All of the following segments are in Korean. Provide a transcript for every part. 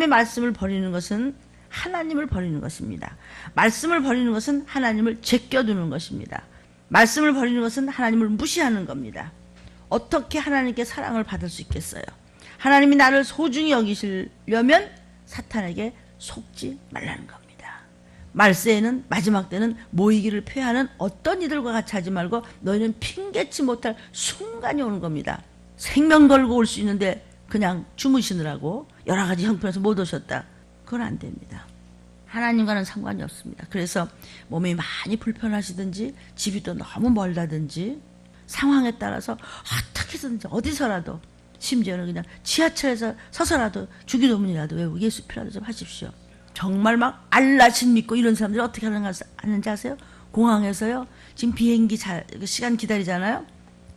말씀을 버리는 것은 하나님을 버리는 것입니다. 말씀을 버리는 것은 하나님을 제껴두는 것입니다. 말씀을 버리는 것은 하나님을 무시하는 겁니다. 어떻게 하나님께 사랑을 받을 수 있겠어요? 하나님이 나를 소중히 여기시려면 사탄에게 속지 말라는 겁니다. 말세에는, 마지막 때는 모이기를 표하는 어떤 이들과 같이 하지 말고 너희는 핑계치 못할 순간이 오는 겁니다. 생명 걸고 올 수 있는데 그냥 주무시느라고 여러 가지 형편에서 못 오셨다. 그건 안 됩니다. 하나님과는 상관이 없습니다. 그래서 몸이 많이 불편하시든지 집이 또 너무 멀다든지 상황에 따라서 어떻게든지 어디서라도, 심지어는 그냥 지하철에서 서서라도 주기도문이라도 외우고 예수 필요하다 좀 하십시오. 정말 막 알라신 믿고 이런 사람들이 어떻게 하는지 아세요? 공항에서요, 지금 비행기 시간 기다리잖아요.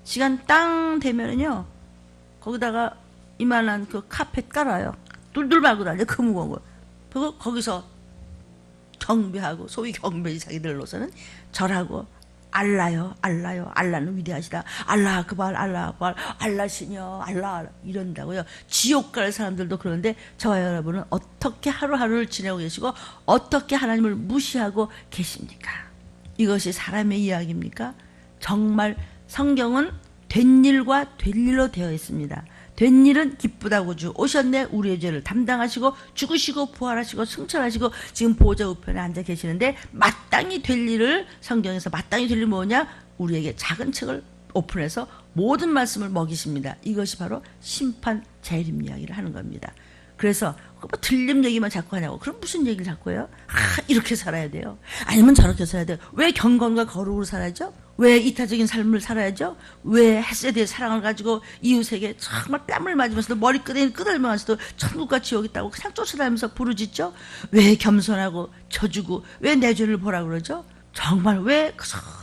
시간 땅 되면은요, 거기다가 이만한 그 카펫 깔아요. 뚫뚫 말고 다녀, 그 무거운 거. 그리고 거기서 경배하고, 소위 경배 자기들로서는 절하고, 알라요, 알라요, 알라는 위대하시다. 알라 아크발, 알라 아크발, 알라시녀, 알라 이런다고요. 지옥 갈 사람들도 그러는데 저와 여러분은 어떻게 하루하루를 지내고 계시고 어떻게 하나님을 무시하고 계십니까? 이것이 사람의 이야기입니까? 정말 성경은 된 일과 될 일로 되어 있습니다. 된 일은 기쁘다고 주 오셨네. 우리의 죄를 담당하시고 죽으시고 부활하시고 승천하시고 지금 보좌 우편에 앉아 계시는데, 마땅히 될 일을, 성경에서 마땅히 될 일이 뭐냐? 우리에게 작은 책을 오픈해서 모든 말씀을 먹이십니다. 이것이 바로 심판 재림 이야기를 하는 겁니다. 그래서 뭐 들림 얘기만 자꾸 하냐고. 그럼 무슨 얘기를 자꾸 해요? 이렇게 살아야 돼요. 아니면 저렇게 살아야 돼요. 왜 경건과 거룩으로 살아야죠? 왜 이타적인 삶을 살아야죠? 왜 햇세대의 사랑을 가지고 이웃에게 정말 뺨을 맞으면서도 머리끄댕이 끄들면서도 천국과 지옥 있다고 그냥 쫓아다니면서 부르짖죠? 왜 겸손하고 져주고 왜 내 죄를 보라 그러죠? 정말 왜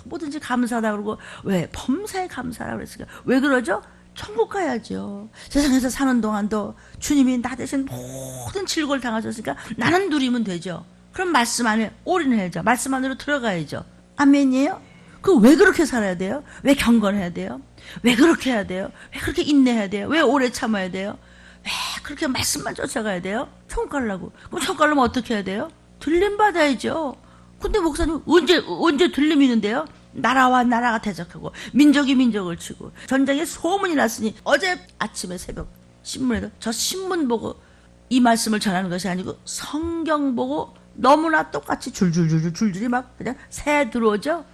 뭐든지 감사하다 그러고 왜 범사에 감사하라 그랬을까? 왜 그러죠? 천국 가야죠. 세상에서 사는 동안도 주님이 나 대신 모든 질고를 당하셨으니까 나는 누리면 되죠. 그럼 말씀 안에 올인해야죠. 말씀 안으로 들어가야죠. 아멘이에요? 그 왜 그렇게 살아야 돼요? 왜 경건해야 돼요? 왜 그렇게 해야 돼요? 왜 그렇게 인내해야 돼요? 왜 오래 참아야 돼요? 왜 그렇게 말씀만 쫓아가야 돼요? 천국 가려고. 그럼 천국 가려면 어떻게 해야 돼요? 들림 받아야죠. 근데 목사님 언제 들림이 있는데요? 나라와 나라가 대적하고 민족이 민족을 치고 전쟁에 소문이 났으니, 어제 아침에 새벽 신문에도 저 신문 보고 이 말씀을 전하는 것이 아니고 성경 보고 너무나 똑같이 줄줄이 막 그냥 새 들어오죠.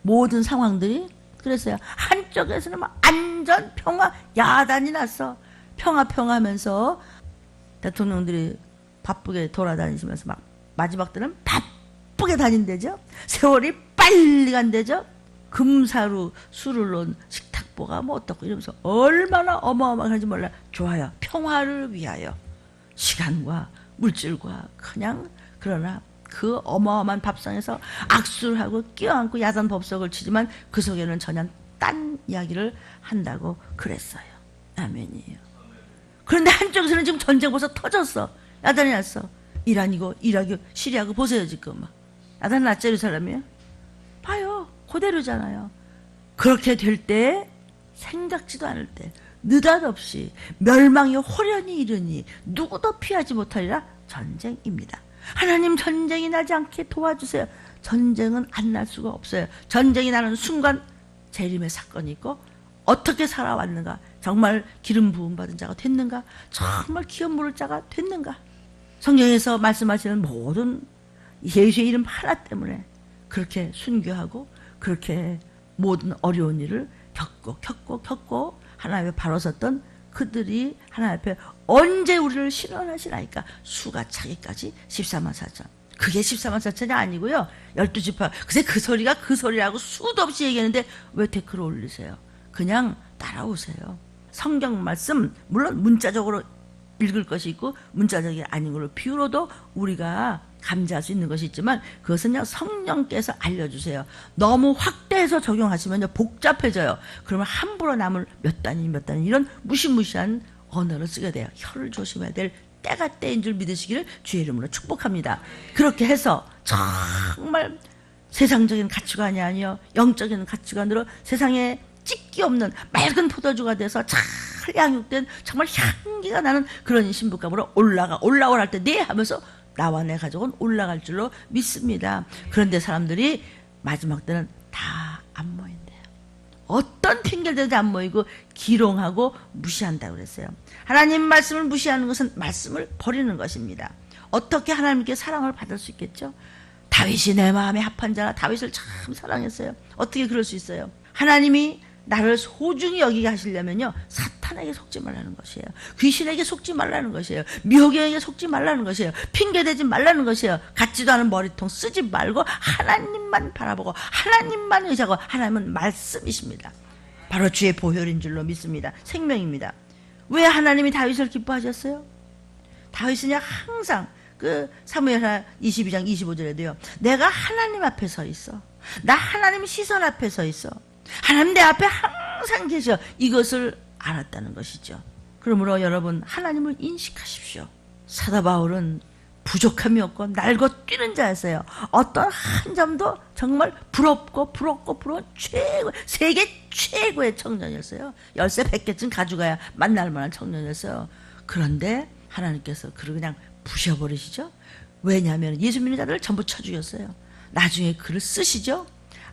모든 상황들이. 그랬어요. 한쪽에서는 막 안전 평화 야단이 났어. 평화 하면서 대통령들이 바쁘게 돌아다니시면서 막 마지막 때는 바쁘게 다닌대죠. 세월이 빨리 간대죠. 금사루 술을 놓은 식탁보가 뭐 어떻고 이러면서 얼마나 어마어마한지 몰라. 좋아요. 평화를 위하여 시간과 물질과 그냥, 그러나 그 어마어마한 밥상에서 악수를 하고 껴안고 야단 법석을 치지만 그 속에는 전혀 딴 이야기를 한다고 그랬어요. 아멘이에요. 그런데 한쪽에서는 지금 전쟁 벌써 터졌어. 야단이 났어. 이란이고 이라크 시리아고 보세요 지금 막. 야단 났죠. 예루살렘이에요. 봐요. 그대로잖아요. 그렇게 될 때, 생각지도 않을 때 느닷없이 멸망이 호련히 이르니 누구도 피하지 못하리라. 전쟁입니다. 하나님 전쟁이 나지 않게 도와주세요. 전쟁은 안 날 수가 없어요. 전쟁이 나는 순간 재림의 사건이 있고, 어떻게 살아왔는가, 정말 기름 부음 받은 자가 됐는가, 정말 기업 물을 자가 됐는가. 성경에서 말씀하시는 모든 예수의 이름 하나 때문에 그렇게 순교하고 그렇게 모든 어려운 일을 겪고 하나님 앞에 바로 섰던 그들이 하나님 앞에 언제 우리를 실현하시나이까. 수가 차기까지 14만 4천. 그게 14만 4천이 아니고요. 12지파. 글쎄 그 소리가 그 소리라고 수도 없이 얘기하는데 왜 댓글을 올리세요? 그냥 따라오세요. 성경 말씀 물론 문자적으로 읽을 것이 있고 문자적이 아닌 걸로 비유로도 우리가 감지할 수 있는 것이 있지만, 그것은요 성령께서 알려주세요. 너무 확대해서 적용하시면요 복잡해져요. 그러면 함부로 남을 몇 단위 이런 무시무시한 언어를 쓰게 돼요. 혀를 조심해야 될 때가 때인 줄 믿으시기를 주의 이름으로 축복합니다. 그렇게 해서 정말 세상적인 가치관이 아니요 영적인 가치관으로 세상에 찢기 없는 맑은 포도주가 돼서 잘 양육된 정말 향기가 나는 그런 신부감으로 올라오랄 때 네 하면서 나와 내 가족은 올라갈 줄로 믿습니다. 그런데 사람들이 마지막 때는 다 안 모인대요. 어떤 핑계를 대도 안 모이고 기롱하고 무시한다고 그랬어요. 하나님 말씀을 무시하는 것은 말씀을 버리는 것입니다. 어떻게 하나님께 사랑을 받을 수 있겠죠? 다윗이 내 마음에 합한 자라. 다윗을 참 사랑했어요. 어떻게 그럴 수 있어요? 하나님이 나를 소중히 여기게 하시려면요, 사탄에게 속지 말라는 것이에요. 귀신에게 속지 말라는 것이에요. 미혹에게 속지 말라는 것이에요. 핑계대지 말라는 것이에요. 같지도 않은 머리통 쓰지 말고 하나님만 바라보고 하나님만 의지하고, 하나님은 말씀이십니다. 바로 주의 보혈인 줄로 믿습니다. 생명입니다. 왜 하나님이 다윗을 기뻐하셨어요? 다윗은요, 항상 그 사무엘하 22장 25절에도요, 내가 하나님 앞에 서 있어. 나 하나님 시선 앞에 서 있어. 하나님 내 앞에 항상 계셔. 이것을 알았다는 것이죠. 그러므로 여러분, 하나님을 인식하십시오. 사도 바울은 부족함이 없고 날고 뛰는 자였어요. 어떤 한 점도 정말 부러운 최고, 세계 최고의 청년이었어요. 10세 100개쯤 가져가야 만날 만한 청년이었어요. 그런데 하나님께서 그를 그냥 부셔버리시죠. 왜냐하면 예수 믿는 자들을 전부 쳐 죽였어요. 나중에 그를 쓰시죠.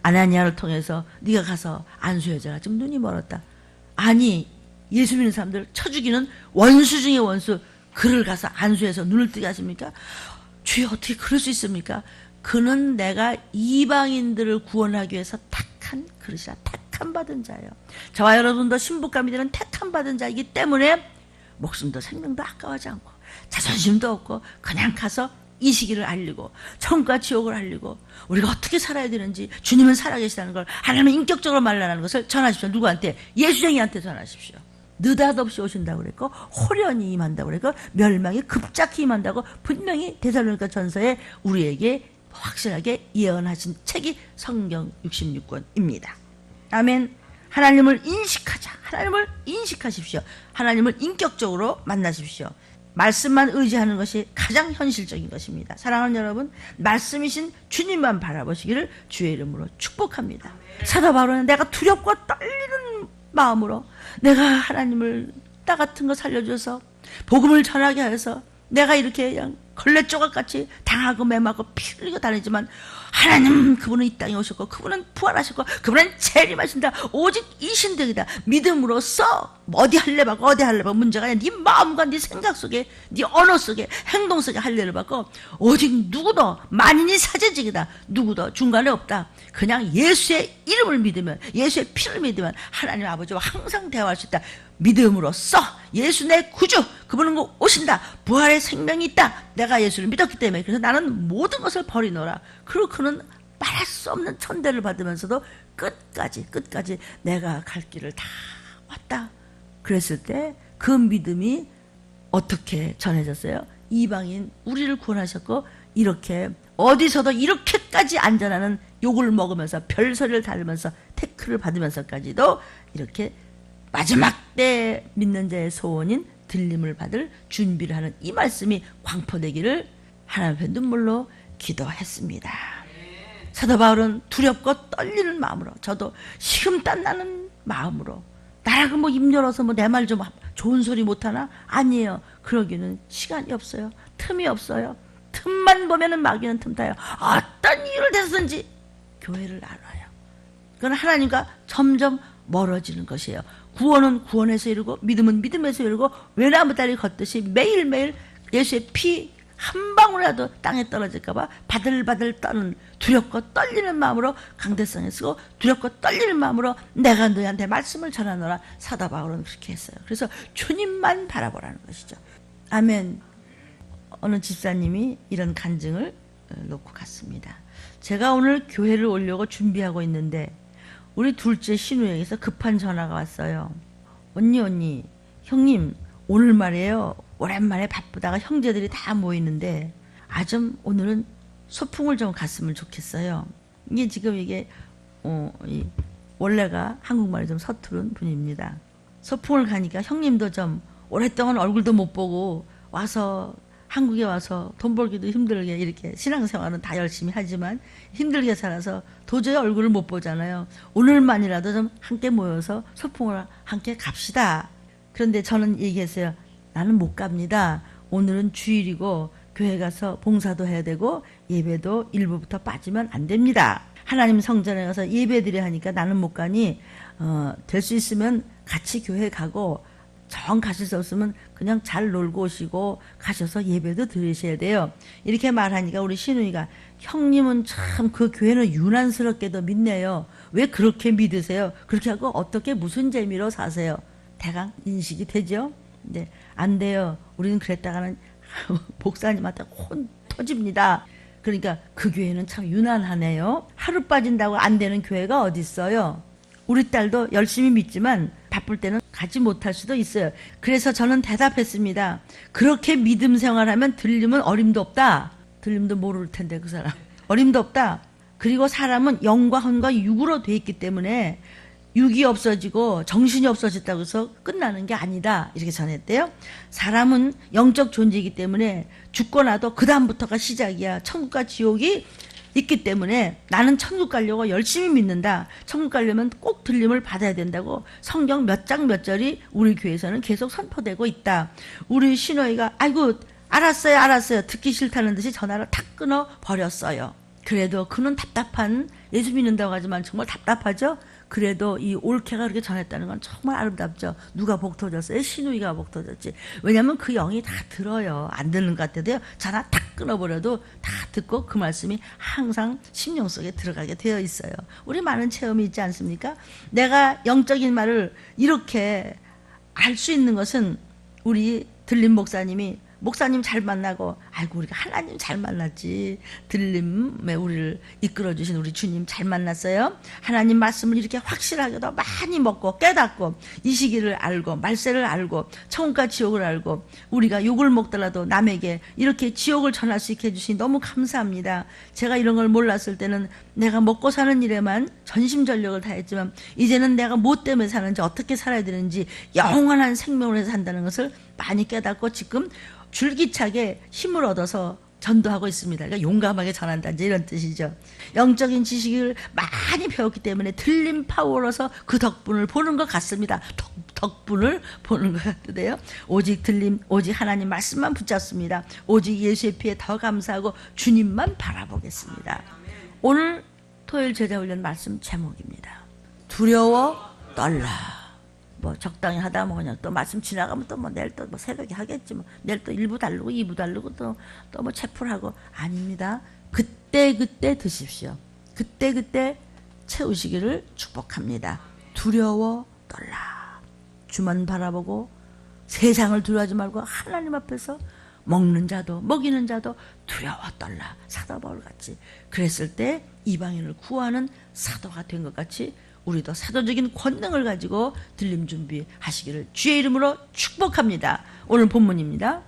아나니아를 통해서 네가 가서 안수 여자가 좀 눈이 멀었다. 아니, 예수 믿는 사람들 쳐 죽이는 원수 중에 원수, 그를 가서 안수해서 눈을 뜨게 하십니까? 주여, 어떻게 그럴 수 있습니까? 그는 내가 이방인들을 구원하기 위해서 택한 그릇이라. 택한 받은 자예요. 저와 여러분도 신부감이 되는 택한 받은 자이기 때문에 목숨도 생명도 아까워하지 않고 자존심도 없고 그냥 가서 이 시기를 알리고 천국과 지옥을 알리고 우리가 어떻게 살아야 되는지, 주님은 살아계시다는 걸, 하나님은 인격적으로 말하는 것을 전하십시오. 누구한테? 예수쟁이한테 전하십시오. 느닷없이 오신다고 그랬고, 호련히 임한다고 그랬고, 멸망이 급작히 임한다고 분명히 데살로니가 전서에 우리에게 확실하게 예언하신 책이 성경 66권입니다. 아멘. 하나님을 인식하자. 하나님을 인식하십시오. 하나님을 인격적으로 만나십시오. 말씀만 의지하는 것이 가장 현실적인 것입니다. 사랑하는 여러분, 말씀이신 주님만 바라보시기를 주의 이름으로 축복합니다. 사도 바울은 내가 두렵고 떨리는 마음으로 내가 하나님을 땅 같은 거 살려줘서 복음을 전하게 하여서 내가 이렇게 그냥 걸레 조각같이 당하고 매마고 피 흘리고 다니지만, 하나님 그분은 이 땅에 오셨고 그분은 부활하셨고 그분은 재림하신다. 오직 이 신들이다. 믿음으로써 어디 할래 받고 어디 할래 받고 문제가 아니라 네 마음과 네 생각 속에, 네 언어 속에, 행동 속에 할례를 받고, 오직 누구도 만인이 사제직이다. 누구도 중간에 없다. 그냥 예수의 이름을 믿으면, 예수의 피를 믿으면 하나님 아버지와 항상 대화할 수 있다. 믿음으로써 예수 내 구주, 그분은 오신다. 부활의 생명이 있다. 내가 예수를 믿었기 때문에. 그래서 나는 모든 것을 버리노라. 그리고 그는 말할 수 없는 천대를 받으면서도 끝까지 내가 갈 길을 다 왔다. 그랬을 때 그 믿음이 어떻게 전해졌어요? 이방인 우리를 구원하셨고, 이렇게 어디서도 이렇게까지 안전하는 욕을 먹으면서 별소리를 달면서 태클을 받으면서까지도 이렇게 마지막 때 믿는 자의 소원인 들림을 받을 준비를 하는 이 말씀이 광포되기를 하나님 앞에 눈물로 기도했습니다. 사도 바울은 두렵고 떨리는 마음으로, 저도 식은땀 나는 마음으로, 나라고 뭐 입 열어서 뭐 내 말 좀 좋은 소리 못하나? 아니에요. 그러기는 시간이 없어요. 틈이 없어요. 틈만 보면은 마귀는 틈타요. 어떤 이유를 대서든지 교회를 나눠요. 그건 하나님과 점점 멀어지는 것이에요. 구원은 구원에서 이루고 믿음은 믿음에서 이루고, 외나무 다리 걷듯이 매일매일 예수의 피 한 방울이라도 땅에 떨어질까봐 바들바들 떠는 두렵고 떨리는 마음으로 강대상에 쓰고, 두렵고 떨리는 마음으로 내가 너희한테 말씀을 전하노라. 사도 바울은 그렇게 했어요. 그래서 주님만 바라보라는 것이죠. 아멘. 어느 집사님이 이런 간증을 놓고 갔습니다. 제가 오늘 교회를 오려고 준비하고 있는데 우리 둘째 신우에게서 급한 전화가 왔어요. 언니, 형님, 오늘 말이에요. 오랜만에 바쁘다가 형제들이 다 모이는데 좀 오늘은 소풍을 좀 갔으면 좋겠어요. 이게 지금 원래가 한국말이 좀 서투른 분입니다. 소풍을 가니까 형님도 좀 오랫동안 얼굴도 못 보고 와서 한국에 와서 돈 벌기도 힘들게 이렇게 신앙생활은 다 열심히 하지만 힘들게 살아서 도저히 얼굴을 못 보잖아요. 오늘만이라도 좀 함께 모여서 소풍을 함께 갑시다. 그런데 저는 얘기했어요. 나는 못 갑니다. 오늘은 주일이고 교회 가서 봉사도 해야 되고 예배도 일부부터 빠지면 안 됩니다. 하나님 성전에 가서 예배드려 하니까 나는 못 가니 될 수 있으면 같이 교회 가고 정 가실 수 없으면 그냥 잘 놀고 오시고 가셔서 예배도 드리셔야 돼요. 이렇게 말하니까 우리 신우이가 형님은 참 그 교회는 유난스럽게도 믿네요. 왜 그렇게 믿으세요? 그렇게 하고 어떻게 무슨 재미로 사세요? 대강 인식이 되죠? 근데 안 돼요. 우리는 그랬다가는 목사님한테 혼 터집니다. 그러니까 그 교회는 참 유난하네요. 하루 빠진다고 안 되는 교회가 어디 있어요? 우리 딸도 열심히 믿지만 바쁠 때는 가지 못할 수도 있어요. 그래서 저는 대답했습니다. 그렇게 믿음 생활하면 들림은 어림도 없다. 들림도 모를 텐데 그 사람. 어림도 없다. 그리고 사람은 영과 혼과 육으로 돼 있기 때문에 육이 없어지고 정신이 없어졌다고 해서 끝나는 게 아니다. 이렇게 전했대요. 사람은 영적 존재이기 때문에 죽고 나도 그 다음부터가 시작이야. 천국과 지옥이 있기 때문에 나는 천국 가려고 열심히 믿는다. 천국 가려면 꼭 들림을 받아야 된다고 성경 몇 장 몇 절이 우리 교회에서는 계속 선포되고 있다. 우리 신호이가 아이고 알았어요 듣기 싫다는 듯이 전화를 탁 끊어 버렸어요. 그래도 그는 답답한 예수 믿는다고 하지만 정말 답답하죠. 그래도 이 올케가 그렇게 전했다는 건 정말 아름답죠. 누가 복 터졌어요? 신우이가 복 터졌지. 왜냐하면 그 영이 다 들어요. 안 듣는 것 같아도요. 전화 탁 끊어버려도 다 듣고 그 말씀이 항상 심령 속에 들어가게 되어 있어요. 우리 많은 체험이 있지 않습니까? 내가 영적인 말을 이렇게 알 수 있는 것은 우리 들림 목사님 잘 만나고 아이고 우리가 하나님 잘 만났지. 들림에 우리를 이끌어주신 우리 주님 잘 만났어요. 하나님 말씀을 이렇게 확실하게도 많이 먹고 깨닫고 이 시기를 알고 말세를 알고 천국과 지옥을 알고 우리가 욕을 먹더라도 남에게 이렇게 지옥을 전할 수 있게 해주시니 너무 감사합니다. 제가 이런 걸 몰랐을 때는 내가 먹고 사는 일에만 전심전력을 다했지만 이제는 내가 뭐 때문에 사는지 어떻게 살아야 되는지 영원한 생명을 해서 산다는 것을 많이 깨닫고 지금 줄기차게 힘을 얻어서 전도하고 있습니다. 그러니까 용감하게 전한다 이런 뜻이죠. 영적인 지식을 많이 배웠기 때문에 들림 파워로서 그 덕분을 보는 것 같습니다. 덕분을 보는 것 같은데요. 오직 들림, 오직 하나님 말씀만 붙잡습니다. 오직 예수의 피에 더 감사하고 주님만 바라보겠습니다. 오늘 토요일 제자훈련 말씀 제목입니다. 두려워 떨라. 뭐 적당히 하다 뭐 그냥 또 말씀 지나가면 또 뭐 내일 또 뭐 새벽에 하겠지 뭐 내일 또 1부 다르고 2부 다르고 또 뭐 채플하고 아닙니다. 그때 드십시오. 그때 채우시기를 축복합니다. 두려워 떨라. 주만 바라보고 세상을 두려워하지 말고 하나님 앞에서 먹는 자도 먹이는 자도 두려워 떨라. 사도 바울 같이 그랬을 때 이방인을 구하는 사도가 된 것 같이 우리도 사도적인 권능을 가지고 들림 준비하시기를 주의 이름으로 축복합니다. 오늘 본문입니다.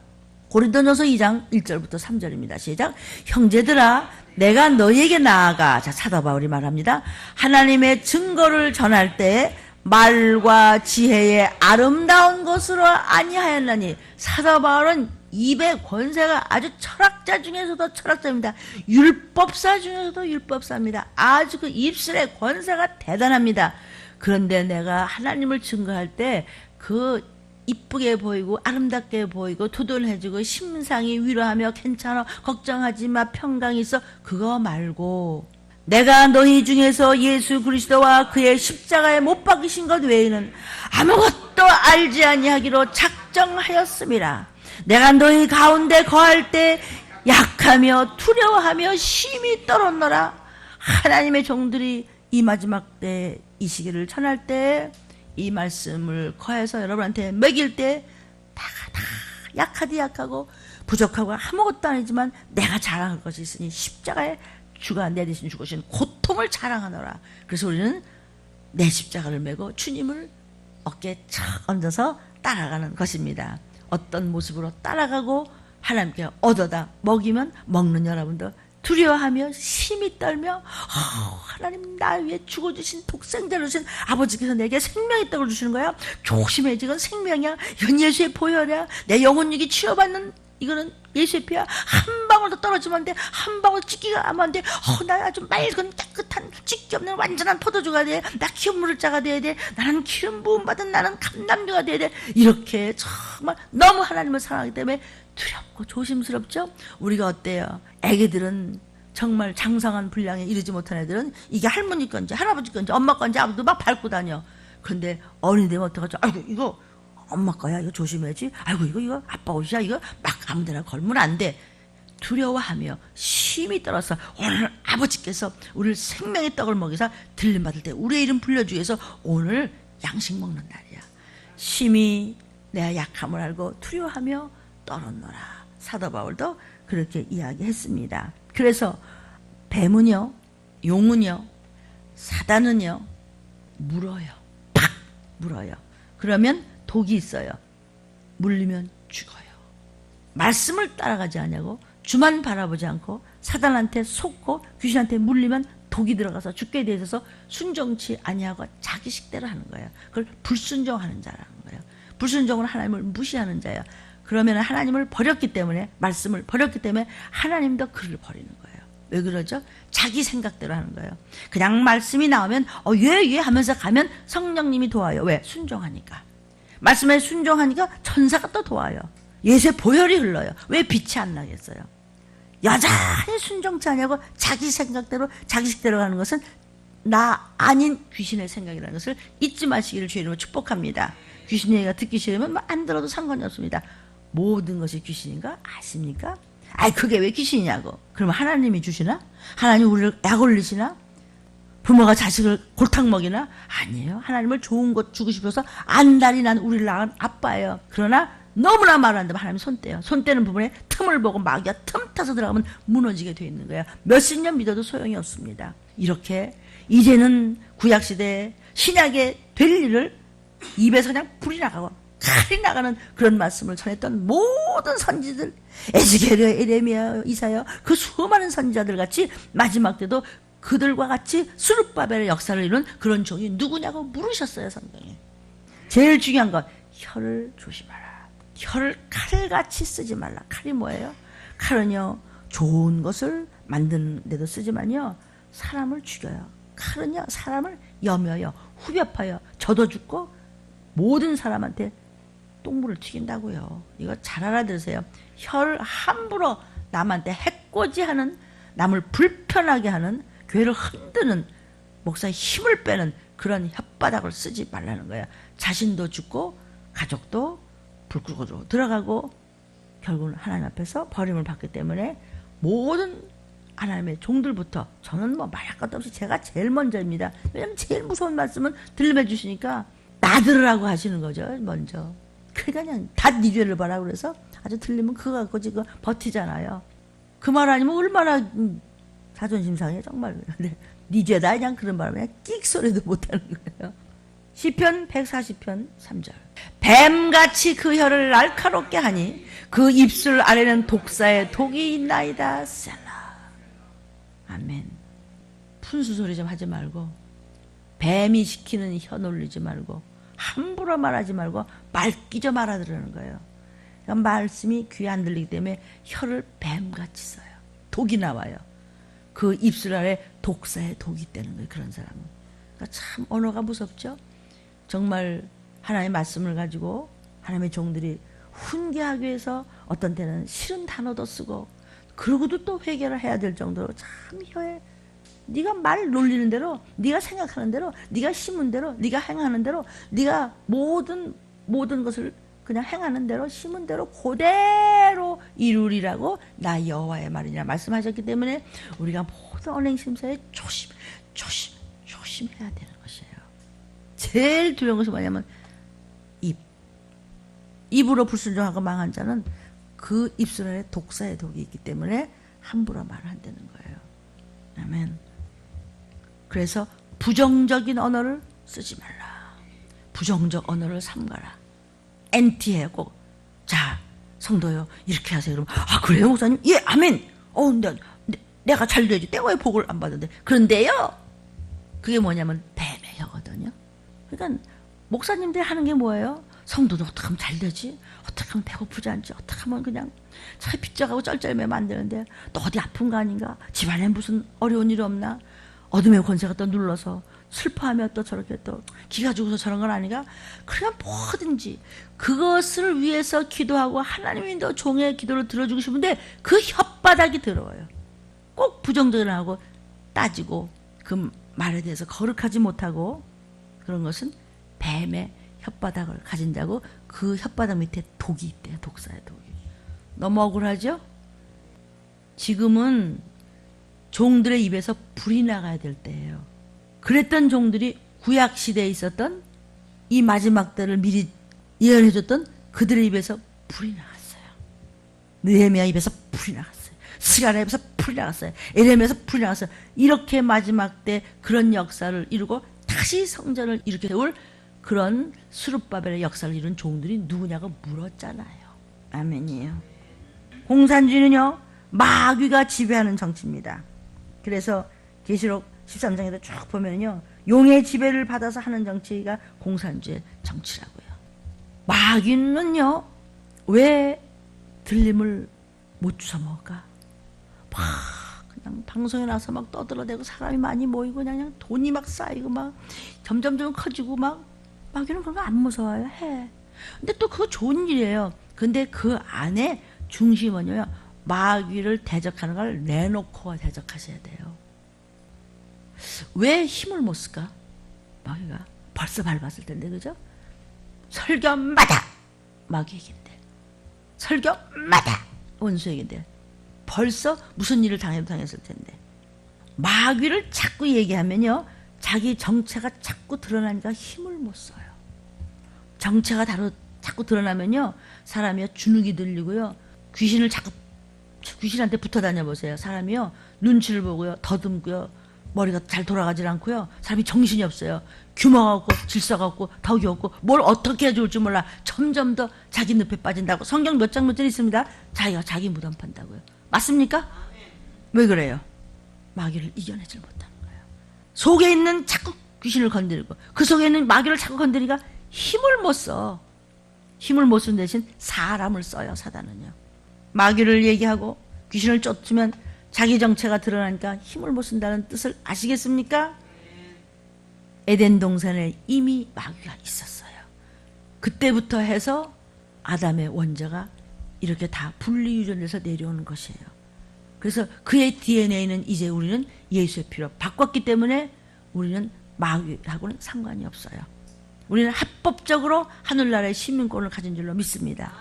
고린도전서 2장 1절부터 3절입니다. 시작. 형제들아 내가 너희에게 나아가 자 사도 바울이 말합니다. 하나님의 증거를 전할 때 말과 지혜의 아름다운 것으로 아니하였나니 사도 바울은 입의 권세가 아주 철학자 중에서도 철학자입니다. 율법사 중에서도 율법사입니다. 아주 그 입술의 권세가 대단합니다. 그런데 내가 하나님을 증거할 때 그 이쁘게 보이고 아름답게 보이고 도돈해주고 심상이 위로하며 괜찮아 걱정하지 마 평강이 있어 그거 말고 내가 너희 중에서 예수 그리스도와 그의 십자가에 못 박히신 것 외에는 아무것도 알지 아니하기로 작정하였음이라. 내가 너희 가운데 거할 때 약하며 두려워하며 심히 떨었노라. 하나님의 종들이 이 마지막 때 이 시기를 전할 때 이 말씀을 거해서 여러분한테 먹일 때 다 약하디 약하고 부족하고 아무것도 아니지만 내가 자랑할 것이 있으니 십자가에 주가 내 대신 죽으신 고통을 자랑하노라. 그래서 우리는 내 십자가를 메고 주님을 어깨에 착 얹어서 따라가는 것입니다. 어떤 모습으로 따라가고 하나님께 얻어다 먹이면 먹는 여러분도 두려워하며 심히 떨며 하나님 나 위해 죽어주신 독생자를 주신 아버지께서 내게 생명의 떡을 주시는 거야. 조심해 지금 생명이야. 이건 예수의 보혈이야. 내 영혼육이 치유받는 이거는 예수의 피가 한 방울 더 떨어지면 안 돼. 한 방울 찢기가 하면 안 돼. 나 아주 맑은 깨끗한 찢기 없는 완전한 포도주가 돼. 나 기업무를자가 돼야 돼. 나는 기름 부음 받은 나는 감남주가 돼야 돼. 이렇게 정말 너무 하나님을 사랑하기 때문에 두렵고 조심스럽죠. 우리가 어때요? 애기들은 정말 장성한 분량에 이르지 못한 애들은 이게 할머니 건지 할아버지 건지 엄마 건지 아무도 막 밟고 다녀. 그런데 어른이 되면 어떡하죠? 아이고 이거 엄마 거야, 이거 조심해야지. 아이고 이거 아빠 옷이야, 이거 막 아무데나 걸면 안 돼. 두려워하며 심히 떨어서 오늘 아버지께서 우리를 생명의 떡을 먹이사 들림받을 때 우리의 이름 불러주기 위해서 오늘 양식 먹는 날이야. 심히 내가 약함을 알고 두려워하며 떨었노라. 사도 바울도 그렇게 이야기했습니다. 그래서 뱀은요, 용은요, 사단은요 물어요. 팍 물어요. 그러면 독이 있어요. 물리면 죽어요. 말씀을 따라가지 않냐고, 주만 바라보지 않고 사단한테 속고 귀신한테 물리면 독이 들어가서 죽게 돼 있어서 순종치 아니하고 자기 식대로 하는 거예요. 그걸 불순종하는 자라는 거예요. 불순종은 하나님을 무시하는 자예요. 그러면 하나님을 버렸기 때문에, 말씀을 버렸기 때문에 하나님도 그를 버리는 거예요. 왜 그러죠? 자기 생각대로 하는 거예요. 그냥 말씀이 나오면 예 하면서 가면 성령님이 도와요. 왜? 순종하니까. 말씀에 순종하니까 천사가 또 도와요. 예수의 보혈이 흘러요. 왜 빛이 안 나겠어요? 여전히 순종치 않냐고 자기 생각대로 자기 식대로 하는 것은 나 아닌 귀신의 생각이라는 것을 잊지 마시기를 주의 이름으로 축복합니다. 귀신 얘기가 듣기 싫으면 안 들어도 상관이 없습니다. 모든 것이 귀신인가 아십니까? 그게 왜 귀신이냐고. 그러면 하나님이 주시나? 하나님 우리를 약 올리시나? 부모가 자식을 골탕 먹이나? 아니에요. 하나님을 좋은 것 주고 싶어서 안달이 난 우리를 낳은 아빠예요. 그러나 너무나 말 안 되면 하나님 손 떼요. 손 떼는 부분에 틈을 보고 마귀가 틈 타서 들어가면 무너지게 돼 있는 거예요. 몇십 년 믿어도 소용이 없습니다. 이렇게 이제는 구약시대에 신약에 될 일을 입에서 그냥 불이 나가고 칼이 나가는 그런 말씀을 전했던 모든 선지들, 에스겔, 에레미야, 이사야, 그 수많은 선지자들 같이 마지막 때도 그들과 같이 스룹바벨의 역사를 이룬 그런 종이 누구냐고 물으셨어요, 성경에. 제일 중요한 건 혀를 조심하라. 혀를 칼같이 쓰지 말라. 칼이 뭐예요? 칼은요, 좋은 것을 만드는 데도 쓰지만요, 사람을 죽여요. 칼은요, 사람을 여며요. 후벼파요. 저도 죽고 모든 사람한테 똥물을 튀긴다고요. 이거 잘 알아들으세요. 혀를 함부로 남한테 해코지하는, 남을 불편하게 하는, 교회를 흔드는, 목사의 힘을 빼는 그런 혓바닥을 쓰지 말라는 거예요. 자신도 죽고 가족도 불 끄고 들어가고 결국은 하나님 앞에서 버림을 받기 때문에 모든 하나님의 종들부터, 저는 뭐 말할 것도 없이 제가 제일 먼저입니다. 왜냐면 제일 무서운 말씀은 들림해 주시니까 나 들으라고 하시는 거죠, 먼저. 그러니까 그냥 다 네 죄를 봐라 그래서 아주 들리면 그거 갖고 지금 버티잖아요. 그 말 아니면 얼마나 자존심 상해 정말. 네 죄다 그냥 그런 바람에 끽 소리도 못하는 거예요. 시편 140편 3절. 뱀같이 그 혀를 날카롭게 하니 그 입술 아래는 독사의 독이 있나이다. 셀라. 아멘. 푼수 소리 좀 하지 말고, 뱀이 시키는 혀 놀리지 말고, 함부로 말하지 말고 말끼져 말아들으는 거예요. 그러니까 말씀이 귀에 안 들리기 때문에 혀를 뱀같이 써요. 독이 나와요. 그 입술 아래 독사의 독이 있다는 거예요, 그런 사람은. 그러니까 참 언어가 무섭죠. 정말 하나님의 말씀을 가지고 하나님의 종들이 훈계하기 위해서 어떤 때는 싫은 단어도 쓰고, 그러고도 또 회개를 해야 될 정도로 참 혀에, 네가 말 놀리는 대로, 네가 생각하는 대로, 네가 심은 대로, 네가 행하는 대로, 네가 모든 것을 그냥 행하는 대로, 심은 대로 그대로 이루리라고 나 여호와의 말이냐 말씀하셨기 때문에 우리가 모든 언행심사에 조심해야 되는 것이에요. 제일 두려운 것이 뭐냐면 입으로 불순종하고 망한 자는 그 입술 안에 독사의 독이 있기 때문에 함부로 말을 안 되는 거예요. 아멘. 그래서 부정적인 언어를 쓰지 말라. 부정적 언어를 삼가라. 엔티해 꼭. 자, 성도요, 이렇게 하세요. 그러면 그래요 목사님? 예, 아멘. 내가 잘 돼야지. 내가 왜 복을 안 받는데? 그런데요, 그게 뭐냐면 뱀의 혀거든요. 그러니까 목사님들이 하는 게 뭐예요? 성도는 어떻게 하면 잘 되지? 어떻게 하면 배고프지 않지? 어떻게 하면 그냥 차에 빗져가고 쩔쩔매면 안 되는데 또 어디 아픈 거 아닌가? 집안에 무슨 어려운 일이 없나? 어둠의 권세가 또 눌러서 슬퍼하며 또 저렇게 또 기가 죽어서 저런 건 아닌가? 그냥 뭐든지 그것을 위해서 기도하고 하나님이 너 종의 기도를 들어주고 싶은데 그 혓바닥이 더러워요. 꼭 부정적으로 하고 따지고 그 말에 대해서 거룩하지 못하고 그런 것은 뱀의 혓바닥을 가진 자고 그 혓바닥 밑에 독이 있대요. 독사의 독이. 너무 억울하죠? 지금은 종들의 입에서 불이 나가야 될 때예요. 그랬던 종들이 구약 시대에 있었던 이 마지막 때를 미리 예언해줬던 그들의 입에서 불이 나갔어요. 느헤미야 입에서 불이 나갔어요. 스가랴 입에서 불이 나갔어요. 에레미야에서 불이 나갔어요. 이렇게 마지막 때 그런 역사를 이루고 다시 성전을 일으켜 세울 그런 스룹바벨의 역사를 이룬 종들이 누구냐고 물었잖아요. 아멘이에요. 공산주의는요, 마귀가 지배하는 정치입니다. 그래서 계시록 13장에도 쭉 보면요, 용의 지배를 받아서 하는 정치가 공산주의 정치라고요. 마귀는요, 왜 들림을 못 주워 먹을까? 막 그냥 방송에 나서 막 떠들어대고 사람이 많이 모이고 그냥 돈이 막 쌓이고 막 점점 커지고 막 마귀는 그런 거 안 무서워요. 해. 근데 또 그거 좋은 일이에요. 근데 그 안에 중심은요, 마귀를 대적하는 걸 내놓고 대적하셔야 돼요. 왜 힘을 못 쓸까? 마귀가 벌써 밟았을 텐데, 그죠? 설교마다 마귀 얘기인데, 설교마다 원수 얘기인데, 벌써 무슨 일을 당했을 텐데, 마귀를 자꾸 얘기하면요, 자기 정체가 자꾸 드러나니까 힘을 못 써요. 정체가 자꾸 드러나면요, 사람이 주눅이 들리고요, 귀신한테 붙어 다녀보세요. 사람이요, 눈치를 보고요, 더듬고요, 머리가 잘 돌아가질 않고요, 사람이 정신이 없어요. 규모가 없고 질서가 없고 덕이 없고 뭘 어떻게 해야 좋을지 몰라. 점점 더 자기 늪에 빠진다고 성경 몇 장 몇 절 있습니다. 자기가 자기 무덤 판다고요. 맞습니까? 왜 그래요? 마귀를 이겨내질 못하는 거예요. 속에 있는 자꾸 귀신을 건드리고 그 속에 있는 마귀를 자꾸 건드리니까 힘을 못 써. 힘을 못 쓰는 대신 사람을 써요. 사단은요. 마귀를 얘기하고 귀신을 쫓으면 자기 정체가 드러나니까 힘을 못 쓴다는 뜻을 아시겠습니까? 에덴 동산에 이미 마귀가 있었어요. 그때부터 해서 아담의 원죄가 이렇게 다 분리유전돼서 내려오는 것이에요. 그래서 그의 DNA는 이제 우리는 예수의 피로 바꿨기 때문에 우리는 마귀하고는 상관이 없어요. 우리는 합법적으로 하늘나라의 시민권을 가진 줄로 믿습니다.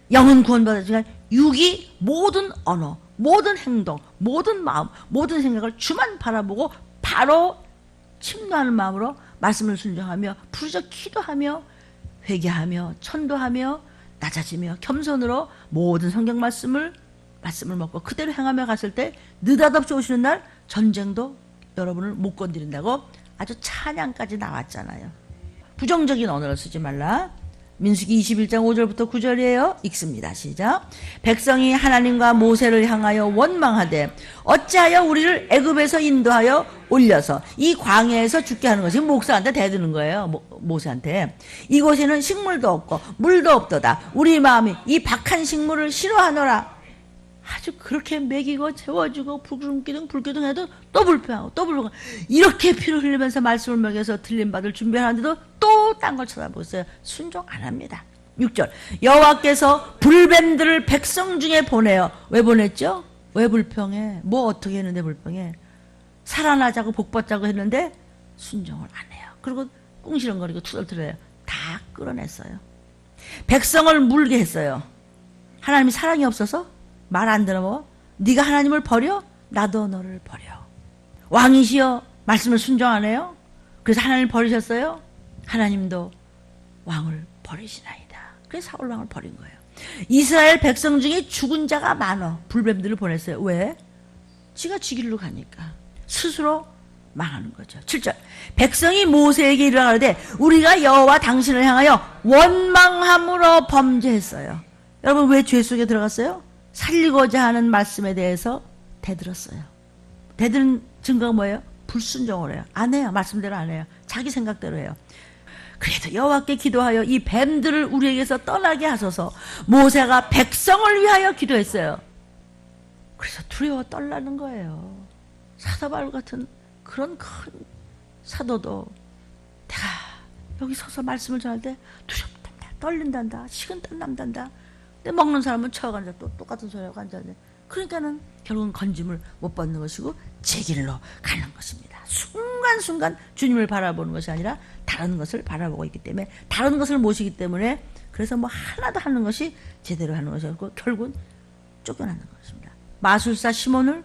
영은 구원받았지만 육이 모든 언어, 모든 행동, 모든 마음, 모든 생각을 주만 바라보고 바로 침노하는 마음으로 말씀을 순종하며 부르짖어 기도하며 회개하며 천도하며 낮아지며 겸손으로 모든 성경 말씀을 먹고 그대로 행하며 갔을 때 느닷없이 오시는 날 전쟁도 여러분을 못 건드린다고 아주 찬양까지 나왔잖아요. 부정적인 언어를 쓰지 말라. 민수기 21장 5절부터 9절이에요. 읽습니다. 시작. 백성이 하나님과 모세를 향하여 원망하되 어찌하여 우리를 애굽에서 인도하여 올려서 이 광야에서 죽게 하는 것이 목사한테 대드는 거예요. 모세한테. 이곳에는 식물도 없고 물도 없도다. 우리 마음이 이 박한 식물을 싫어하노라. 아주 그렇게 먹이고 채워주고 불기둥 해도 또 불평하고 또 불평하고 이렇게 피를 흘리면서 말씀을 먹여서 들림받을 준비하는데도 또 딴 걸 쳐다보고 있어요. 순종 안 합니다. 6절 여호와께서 불뱀들을 백성 중에 보내요. 왜 보냈죠? 왜 불평해? 뭐 어떻게 했는데 불평해? 살아나자고 복받자고 했는데 순종을 안 해요. 그리고 꿍시렁거리고 투덜투덜해요. 다 끌어냈어요. 백성을 물게 했어요. 하나님이 사랑이 없어서? 말 안 들어 뭐? 네가 하나님을 버려? 나도 너를 버려. 왕이시여 말씀을 순종 안 해요? 그래서 하나님을 버리셨어요? 하나님도 왕을 버리시나이다. 그래서 사울 왕을 버린 거예요. 이스라엘 백성 중에 죽은 자가 많아. 불뱀들을 보냈어요. 왜? 지가 지 길로 가니까. 스스로 망하는 거죠. 7절 백성이 모세에게 이르가로되 우리가 여호와 당신을 향하여 원망함으로 범죄했어요. 여러분 왜 죄 속에 들어갔어요? 살리고자 하는 말씀에 대해서 대들었어요. 대드는 증거가 뭐예요? 불순종을 해요. 안 해요. 말씀대로 안 해요. 자기 생각대로 해요. 그래도 여호와께 기도하여 이 뱀들을 우리에게서 떠나게 하소서. 모세가 백성을 위하여 기도했어요. 그래서 두려워 떨라는 거예요. 사도 바울 같은 그런 큰 사도도 내가 여기 서서 말씀을 전할 때 두렵단다, 떨린단다, 식은땀 난단다. 근데 먹는 사람은 쳐간다, 또 똑같은 소리하고 앉았네. 그러니까는 결국은 건짐을 못 받는 것이고 제 길로 가는 것입니다. 순간순간 주님을 바라보는 것이 아니라 다른 것을 바라보고 있기 때문에, 다른 것을 모시기 때문에, 그래서 뭐 하나도 하는 것이 제대로 하는 것이 없고 결국은 쫓겨나는 것입니다. 마술사 시몬을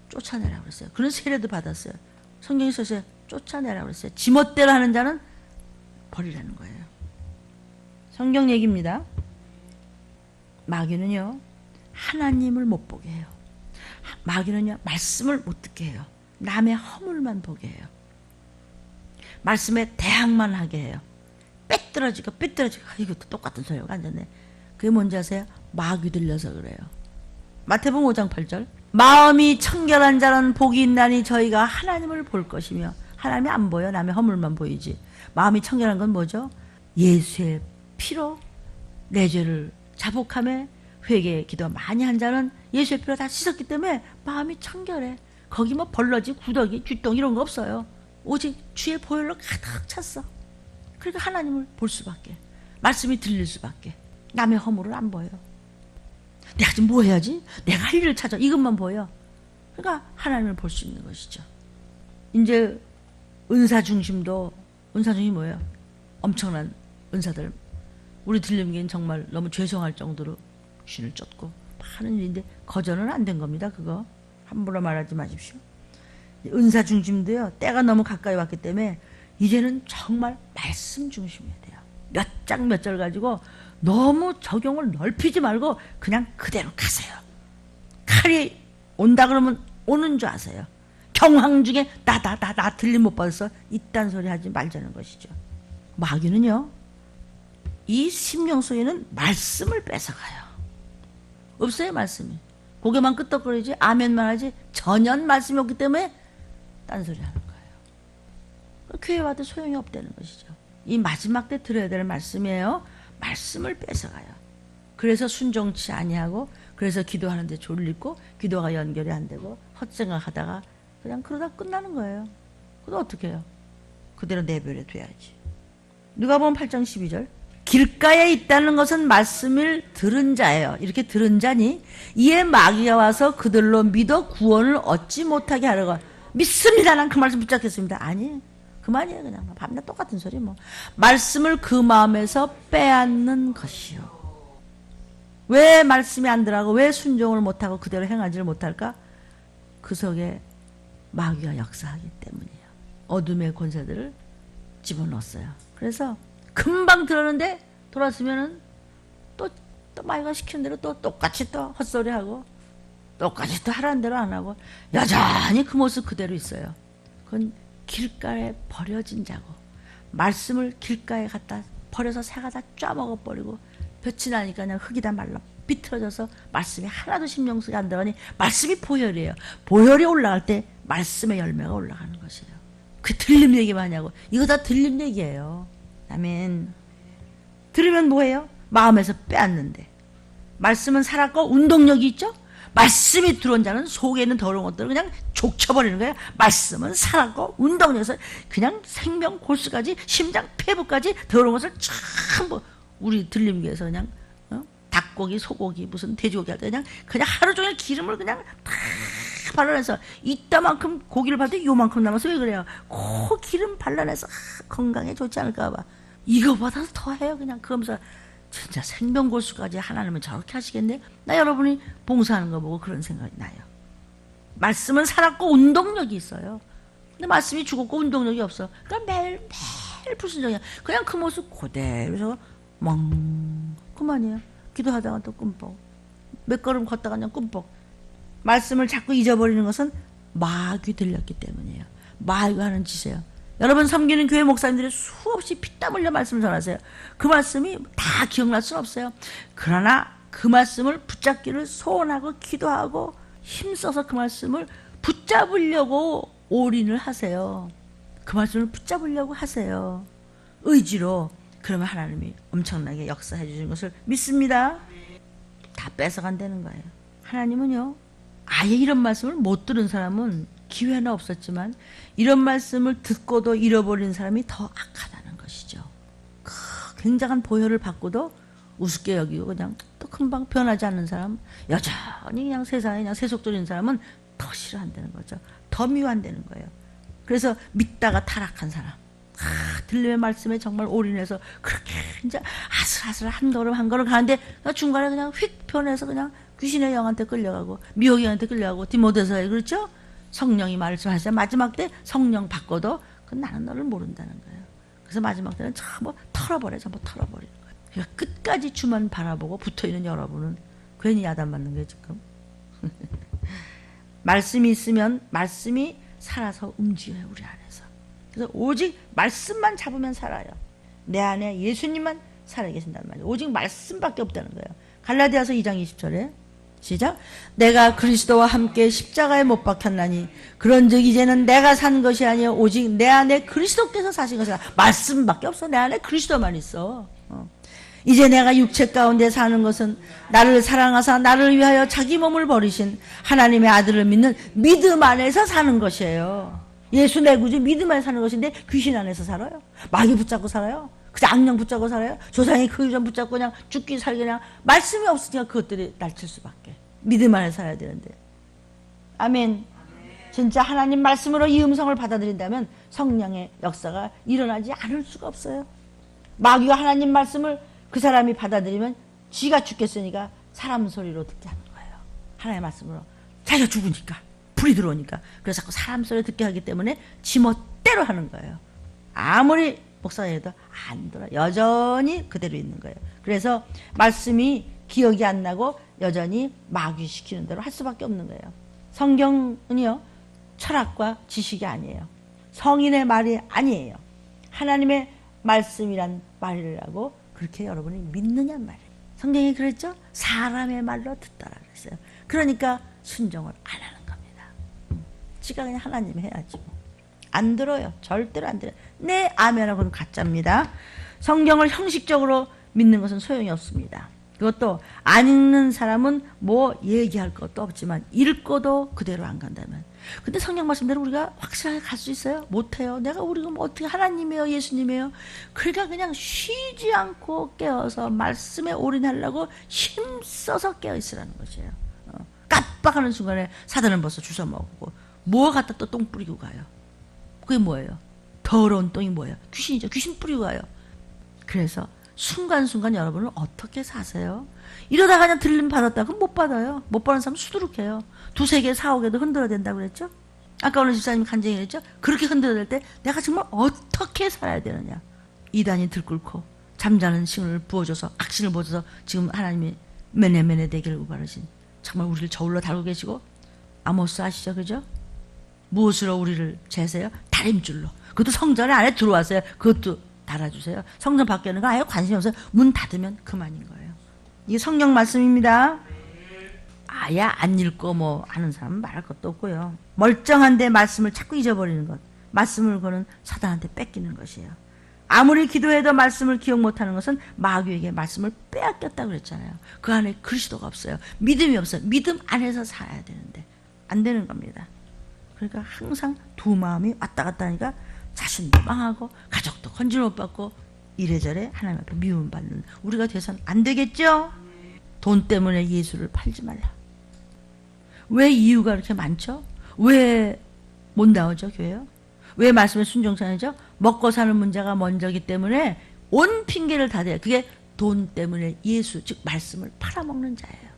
쫓아내라고 그랬어요. 그런 세례도 받았어요. 성경에 써서 쫓아내라고 그랬어요. 지멋대로 하는 자는 버리라는 거예요. 성경 얘기입니다. 마귀는요, 하나님을 못 보게 해요. 마귀는요, 말씀을 못 듣게 해요. 남의 허물만 보게 해요. 말씀에 대항만 하게 해요. 삐뚤어지고 이것도 똑같은 소리가 앉았네. 그게 뭔지 아세요? 마귀 들려서 그래요. 마태복음 5장 8절, 마음이 청결한 자는 복이 있나니 저희가 하나님을 볼 것이며. 하나님이 안 보여. 남의 허물만 보이지. 마음이 청결한 건 뭐죠? 예수의 피로 내 죄를 자복하며 회개 기도 많이 한 자는 예수의 피로 다 씻었기 때문에 마음이 청결해. 거기 뭐 벌러지, 구더기, 쥐똥 이런 거 없어요. 오직 주의 보혈로 가득 찼어. 그러니까 하나님을 볼 수밖에, 말씀이 들릴 수밖에. 남의 허물을 안 보여. 내가 지금 뭐 해야지? 내가 할 일을 찾아. 이것만 보여. 그러니까 하나님을 볼 수 있는 것이죠. 이제 은사 중심도, 은사 중심이 뭐예요? 엄청난 은사들. 우리 들림기는 정말 너무 죄송할 정도로 귀신을 쫓고 하는 일인데 거절은 안 된 겁니다. 그거 함부로 말하지 마십시오. 은사 중심도요, 때가 너무 가까이 왔기 때문에 이제는 정말 말씀 중심이어야 돼요. 몇 장 몇 절 가지고 너무 적용을 넓히지 말고 그냥 그대로 가세요. 칼이 온다 그러면 오는 줄 아세요. 경황 중에 나 들림 못 받아서 이딴 소리 하지 말자는 것이죠. 마귀는요, 이 심령 속에는 말씀을 뺏어가요. 없어요, 말씀이. 고개만 끄덕거리지, 아멘만 하지, 전혀 말씀이 없기 때문에 딴소리 하는 거예요. 교회 와도 소용이 없다는 것이죠. 이 마지막 때 들어야 될 말씀이에요. 말씀을 뺏어가요. 그래서 순종치 아니하고, 그래서 기도하는데 졸리고, 기도가 연결이 안 되고, 헛생각하다가 그냥 그러다 끝나는 거예요. 그럼 어떻게 해요? 그대로 내버려 둬야지. 누가복음 8장 12절, 길가에 있다는 것은 말씀을 들은 자예요. 이렇게 들은 자니 이에 마귀가 와서 그들로 믿어 구원을 얻지 못하게 하려고. 믿습니다. 난 그 말씀 붙잡겠습니다. 아니, 그만이에요. 그냥 밤낮 똑같은 소리 뭐. 말씀을 그 마음에서 빼앗는 것이요. 왜 말씀이 안 들어가고 왜 순종을 못하고 그대로 행하지를 못할까? 그 속에 마귀가 역사하기 때문이에요. 어둠의 권세들을 집어넣었어요. 그래서 금방 들었는데 돌아서면은 또 마귀가 시키는 대로 또 똑같이 또 헛소리하고 똑같이 또 하라는 대로 안 하고 여전히 그 모습 그대로 있어요. 그건 길가에 버려진 자고, 말씀을 길가에 갖다 버려서 새가 다 쪼먹어버리고 볕이 나니까 그냥 흙이 다 말라 비틀어져서 말씀이 하나도 심령 속에 안 들어가니 말씀이 보혈이에요. 보혈이 올라갈 때 말씀의 열매가 올라가는 것이에요. 그 들림 얘기만 하냐고. 이거 다 들림 얘기예요. 아멘. 들으면 뭐예요? 마음에서 빼앗는데. 말씀은 살았고 운동력이 있죠? 말씀이 들어온 자는 속에 있는 더러운 것들을 그냥 족쳐버리는 거예요. 말씀은 살았고 운동력에서 그냥 생명 골수까지 심장 폐부까지 더러운 것을 전부 우리 들림기에서 그냥 닭고기 소고기 무슨 돼지고기 할 때 그냥 하루 종일 기름을 그냥 다 발라내서 이따만큼 고기를 받을 때 요만큼 남아서 왜 그래요? 그 기름 발라내서 건강에 좋지 않을까 봐. 이거보다 더 해요. 그냥 그러면서 진짜 생명골수까지 하나님은 저렇게 하시겠네. 나 여러분이 봉사하는 거 보고 그런 생각이 나요. 말씀은 살았고 운동력이 있어요. 근데 말씀이 죽었고 운동력이 없어. 그러니까 매일 불순종이야. 그냥 그 모습 그대로 그만이에요. 기도하다가 또 꿈뻑, 몇 걸음 걷다가 그냥 꿈뻑. 말씀을 자꾸 잊어버리는 것은 마귀 들렸기 때문이에요. 마귀가 하는 짓이에요. 여러분 섬기는 교회 목사님들이 수없이 피땀 흘려 말씀을 전하세요. 그 말씀이 다 기억날 수는 없어요. 그러나 그 말씀을 붙잡기를 소원하고 기도하고 힘써서 그 말씀을 붙잡으려고 올인을 하세요. 그 말씀을 붙잡으려고 하세요. 의지로, 그러면 하나님이 엄청나게 역사해 주신 것을 믿습니다. 다 뺏어간다는 거예요. 하나님은요, 아예 이런 말씀을 못 들은 사람은 기회는 없었지만 이런 말씀을 듣고도 잃어버린 사람이 더 악하다는 것이죠. 굉장한 보혈을 받고도 우습게 여기고 그냥 또 금방 변하지 않는 사람, 여전히 그냥 세상에 그냥 세속적인 사람은 더 싫어한다는 거죠. 더 미워한다는 거예요. 그래서 믿다가 타락한 사람, 들림의 말씀에 정말 올인해서 그렇게 이제 아슬아슬 한 걸음 한 걸음 가는데 중간에 그냥 휙 변해서 그냥 귀신의 영한테 끌려가고 미혹의 영한테 끌려가고, 디모데서에 그렇죠? 성령이 말씀하시자 마지막 때 성령 받고도 나는 너를 모른다는 거예요. 그래서 마지막 때는 전부 털어버리는 거예요. 그러니까 끝까지 주만 바라보고 붙어있는 여러분은 괜히 야단맞는 거예요 지금. 말씀이 있으면 말씀이 살아서 움직여요 우리 안에서. 그래서 오직 말씀만 잡으면 살아요. 내 안에 예수님만 살아계신단 말이에요. 오직 말씀밖에 없다는 거예요. 갈라디아서 2장 20절에 시작. 내가 그리스도와 함께 십자가에 못 박혔나니 그런즉 이제는 내가 산 것이 아니요 오직 내 안에 그리스도께서 사신 것이라. 말씀밖에 없어. 내 안에 그리스도만 있어. 이제 내가 육체 가운데 사는 것은 나를 사랑하사 나를 위하여 자기 몸을 버리신 하나님의 아들을 믿는 믿음 안에서 사는 것이에요. 예수 내 구주 믿음 안에 사는 것인데 귀신 안에서 살아요. 마귀 붙잡고 살아요. 그냥 악령 붙잡고 살아요. 조상의 그 유전 붙잡고 그냥 죽기 살기 그냥 말씀이 없으니까 그것들이 날칠 수밖에. 믿음 안에 살아야 되는데. 아멘. 진짜 하나님 말씀으로 이 음성을 받아들인다면 성령의 역사가 일어나지 않을 수가 없어요. 마귀가 하나님 말씀을 그 사람이 받아들이면 지가 죽겠으니까 사람 소리로 듣게 하는 거예요. 하나님의 말씀으로. 자기가 죽으니까 불이 들어오니까. 그래서 자꾸 사람 소리 듣게 하기 때문에 지멋대로 하는 거예요. 아무리 목사가 해도 안 들어. 여전히 그대로 있는 거예요. 그래서 말씀이 기억이 안 나고 여전히 마귀시키는 대로 할 수밖에 없는 거예요. 성경은요, 철학과 지식이 아니에요. 성인의 말이 아니에요. 하나님의 말씀이란 말이라고 그렇게 여러분이 믿느냔 말이에요. 성경이 그랬죠? 사람의 말로 듣더라 그랬어요. 그러니까 순종을 안 하는 겁니다. 지가 그냥 하나님 해야지 뭐. 안 들어요. 절대로 안 들어요. 네, 아멘하고는 가짜입니다. 성경을 형식적으로 믿는 것은 소용이 없습니다. 그것도 안 읽는 사람은 뭐 얘기할 것도 없지만 읽고도 그대로 안 간다면. 근데 성경 말씀대로 우리가 확실하게 갈 수 있어요? 못해요. 우리가 뭐 어떻게 하나님이에요? 예수님이에요? 그러니까 그냥 쉬지 않고 깨어서 말씀에 올인하려고 힘써서 깨어있으라는 것이에요. 깜빡하는 순간에 사단은 벌써 주워 먹고 뭐 갖다 또 똥 뿌리고 가요. 그게 뭐예요? 더러운 똥이 뭐예요? 귀신이죠. 귀신 뿌리고 가요. 그래서 순간순간 여러분은 어떻게 사세요? 이러다가 그냥 들림 받았다. 그럼 못 받아요. 못 받는 사람 수두룩해요. 2, 3개, 4, 5개도 흔들어야 된다고 그랬죠? 아까 오늘 집사님 간증이 그랬죠? 그렇게 흔들어야 될 때 내가 정말 어떻게 살아야 되느냐. 이단이 들끓고 잠자는 신을 부어줘서 악신을 부어줘서 지금 하나님이 메네메네 되기를 우바르신 정말 우리를 저울로 다루고 계시고, 아모스 아시죠? 그죠? 무엇으로 우리를 재세요? 다림줄로. 그것도 성전 안에 들어와서요. 그것도 달아주세요. 성전 밖에는 아예 관심이 없어요. 문 닫으면 그만인 거예요. 이게 성경 말씀입니다. 아예 안 읽고 뭐 하는 사람은 말할 것도 없고요. 멀쩡한데 말씀을 자꾸 잊어버리는 것. 말씀을 거는 사단한테 뺏기는 것이에요. 아무리 기도해도 말씀을 기억 못하는 것은 마귀에게 말씀을 빼앗겼다고 그랬잖아요. 그 안에 그리스도가 없어요. 믿음이 없어요. 믿음 안에서 살아야 되는데 안 되는 겁니다. 그러니까 항상 두 마음이 왔다 갔다 하니까 자신도 망하고 가족도 건질 못 받고 이래저래 하나님 앞에 미움받는 우리가 돼서는 안 되겠죠? 돈 때문에 예수를 팔지 말라. 왜 이유가 이렇게 많죠? 왜 못 나오죠, 교회요? 왜 말씀에 순종치 않죠? 먹고 사는 문제가 먼저기 때문에 온 핑계를 다 대요. 그게 돈 때문에 예수, 즉 말씀을 팔아먹는 자예요.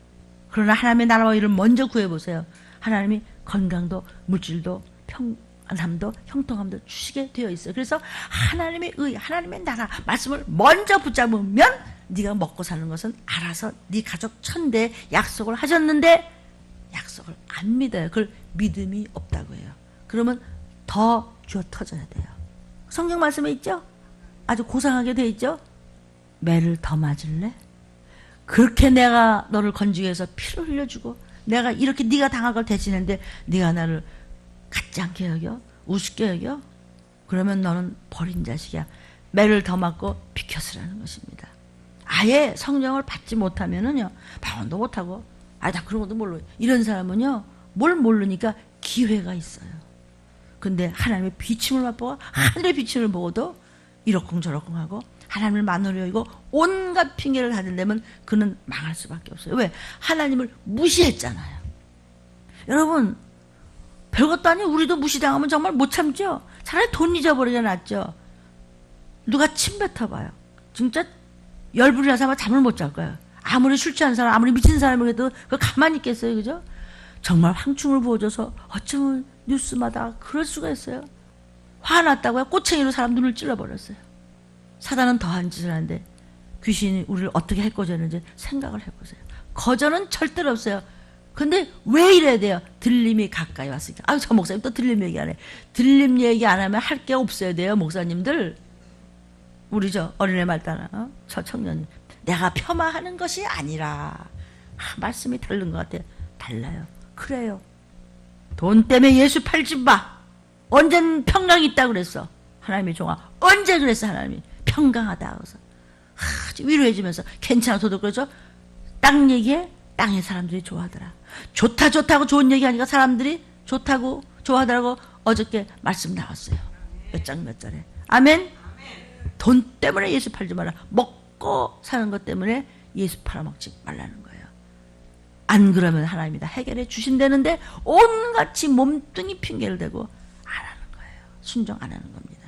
그러나 하나님의 나라와 일을 먼저 구해보세요. 하나님이 건강도 물질도 평안함도 형통함도 주시게 되어 있어요. 그래서 하나님의 의, 하나님의 나라 말씀을 먼저 붙잡으면 네가 먹고 사는 것은 알아서 네 가족 천대 약속을 하셨는데 약속을 안 믿어요. 그걸 믿음이 없다고 해요. 그러면 더 쥐어 터져야 돼요. 성경 말씀에 있죠? 아주 고상하게 돼 있죠? 매를 더 맞을래? 그렇게 내가 너를 건지기 위해서 피를 흘려주고 내가 이렇게 네가 당할 걸 대신했는데 네가 나를 같지 않게 여겨? 우습게 여겨? 그러면 너는 버린 자식이야. 매를 더 맞고 비켜서라는 것입니다. 아예 성령을 받지 못하면은요, 방언도 못하고, 나 그런 것도 몰라요. 이런 사람은요, 뭘 모르니까 기회가 있어요. 근데 하나님의 비침을 맛보고, 하늘의 비침을 보고도 이러쿵저러쿵 하고, 하나님을 만으로 여기고, 온갖 핑계를 다든다면 그는 망할 수밖에 없어요. 왜? 하나님을 무시했잖아요. 여러분, 별것도 아니고 우리도 무시당하면 정말 못 참죠? 차라리 돈 잊어버리자 낫죠? 누가 침 뱉어봐요. 진짜 열불이 나서 아마 잠을 못 잘 거예요. 아무리 술 취한 사람, 아무리 미친 사람이라도 그거 가만히 있겠어요, 그죠? 정말 황충을 부어줘서 어쩌면 뉴스마다 그럴 수가 있어요. 화났다고요? 꼬챙이로 사람 눈을 찔러버렸어요. 사단은 더한 짓을 하는데 귀신이 우리를 어떻게 해코지했는지 생각을 해보세요. 거절은 절대로 없어요. 근데 왜 이래야 돼요? 들림이 가까이 왔으니까. 아유, 저 목사님 또 들림 얘기 안 해. 들림 얘기 안 하면 할 게 없어야 돼요, 목사님들. 우리 저 어린애 말따나 저 청년이 내가 폄하하는 것이 아니라 말씀이 다른 것 같아요. 달라요. 그래요. 돈 때문에 예수 팔지 마. 언젠 평강이 있다고 그랬어. 하나님의 종아. 언제 그랬어, 하나님이. 평강하다 하고서 위로해주면서 괜찮아 저도 그러죠. 땅 얘기에 땅의 사람들이 좋아하더라. 좋다 좋다고 좋은 얘기하니까 사람들이 좋다고 좋아하더라고. 어저께 말씀 나왔어요. 몇 장 몇 절에. 아멘. 돈 때문에 예수 팔지 마라. 먹고 사는 것 때문에 예수 팔아먹지 말라는 거예요. 안 그러면 하나님이 다 해결해 주신다는데 온갖이 몸뚱이 핑계를 대고 안 하는 거예요. 순종 안 하는 겁니다.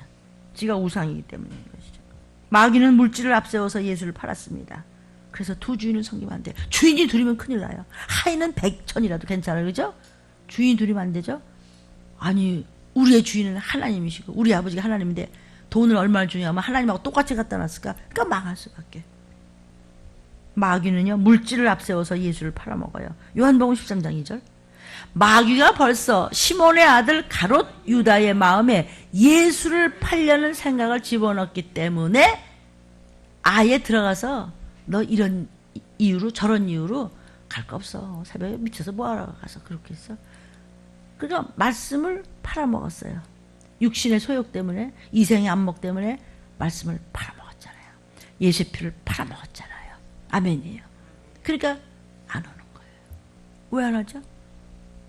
지가 우상이기 때문인 것이죠. 마귀는 물질을 앞세워서 예수를 팔았습니다. 그래서 두 주인을 섬기면 안 돼요. 주인이 둘이면 큰일 나요. 하인은 100천이라도 괜찮아요. 그죠? 주인이 둘이면 안 되죠? 아니, 우리의 주인은 하나님이시고 우리 아버지가 하나님인데 돈을 얼마나 주냐면 하나님하고 똑같이 갖다 놨을까? 그러니까 망할 수밖에. 마귀는요, 물질을 앞세워서 예수를 팔아먹어요. 요한복음 13장 2절. 마귀가 벌써 시몬의 아들 가롯 유다의 마음에 예수를 팔려는 생각을 집어넣기 때문에 아예 들어가서 너 이런 이유로 저런 이유로 갈 거 없어. 새벽에 미쳐서 뭐하러 가서 그렇게 했어. 그러니까 말씀을 팔아먹었어요. 육신의 소욕 때문에, 이생의 안목 때문에 말씀을 팔아먹었잖아요. 예수의 피를 팔아먹었잖아요. 아멘이에요. 그러니까 안 오는 거예요. 왜 안 하죠?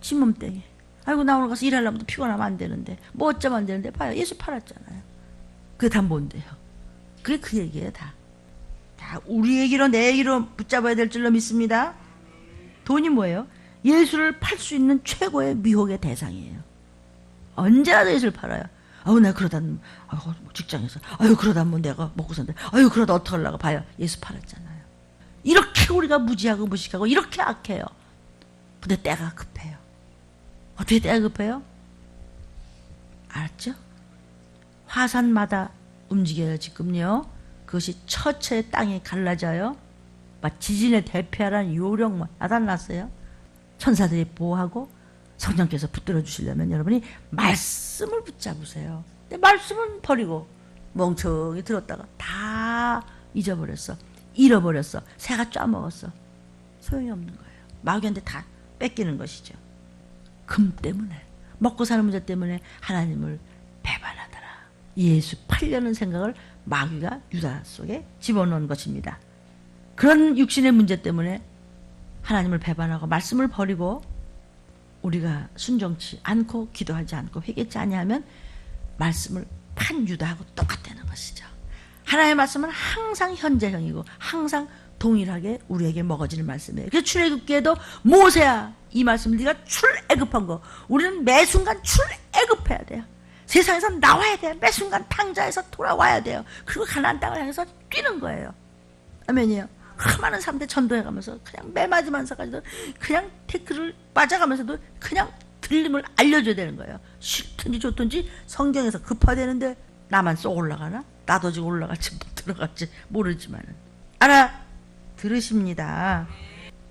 지 몸땡이. 아이고 나 오늘 가서 일하려면 피곤하면 안 되는데 뭐 어쩌면 안 되는데 봐요. 예수 팔았잖아요. 그게 다 뭔데요? 그게 그 얘기예요. 다 우리 얘기로 내 얘기로 붙잡아야 될 줄로 믿습니다. 돈이 뭐예요? 예수를 팔 수 있는 최고의 미혹의 대상이에요. 언제라도 예수를 팔아요. 아유 내가 그러다 직장에서 아유 그러다 뭐 내가 먹고 산다. 아유 그러다 어떡하려고 봐요. 예수 팔았잖아요. 이렇게 우리가 무지하고 무식하고 이렇게 악해요. 근데 때가 급해요. 어떻게 때가 급해요? 알았죠? 화산마다 움직여요 지금요. 그것이 처처에 땅이 갈라져요. 막 지진의 대표하라는 요령만 나타났어요. 천사들이 보호하고 성령께서 붙들어 주시려면 여러분이 말씀을 붙잡으세요. 근데 말씀은 버리고 멍청이 들었다가 다 잊어버렸어. 잃어버렸어. 새가 쪄먹었어. 소용이 없는 거예요. 마귀한테 다 뺏기는 것이죠. 금 때문에 먹고 사는 문제 때문에 하나님을 배반하더라. 예수 팔려는 생각을 마귀가 유다 속에 집어넣은 것입니다. 그런 육신의 문제 때문에 하나님을 배반하고 말씀을 버리고 우리가 순종치 않고 기도하지 않고 회개치 아니하면 말씀을 판 유다하고 똑같다는 것이죠. 하나님의 말씀은 항상 현재형이고 항상 동일하게 우리에게 먹어지는 말씀이에요. 그래서 출애굽기에도 모세야 이 말씀을 네가 출애굽한 거 우리는 매 순간 출애굽해야 돼요. 세상에서 나와야 돼요. 매 순간 탕자에서 돌아와야 돼요. 그리고 가나안 땅을 향해서 뛰는 거예요. 아멘이에요. 그 많은 사람들 전도해가면서 그냥 매 마지막까지도 그냥 태클을 빠져가면서도 그냥 들림을 알려줘야 되는 거예요. 싫든지 좋든지 성경에서 급화되는데 나만 쏙 올라가나? 나도 지금 올라갈지 못 들어갈지 모르지만은 알아 들으십니다.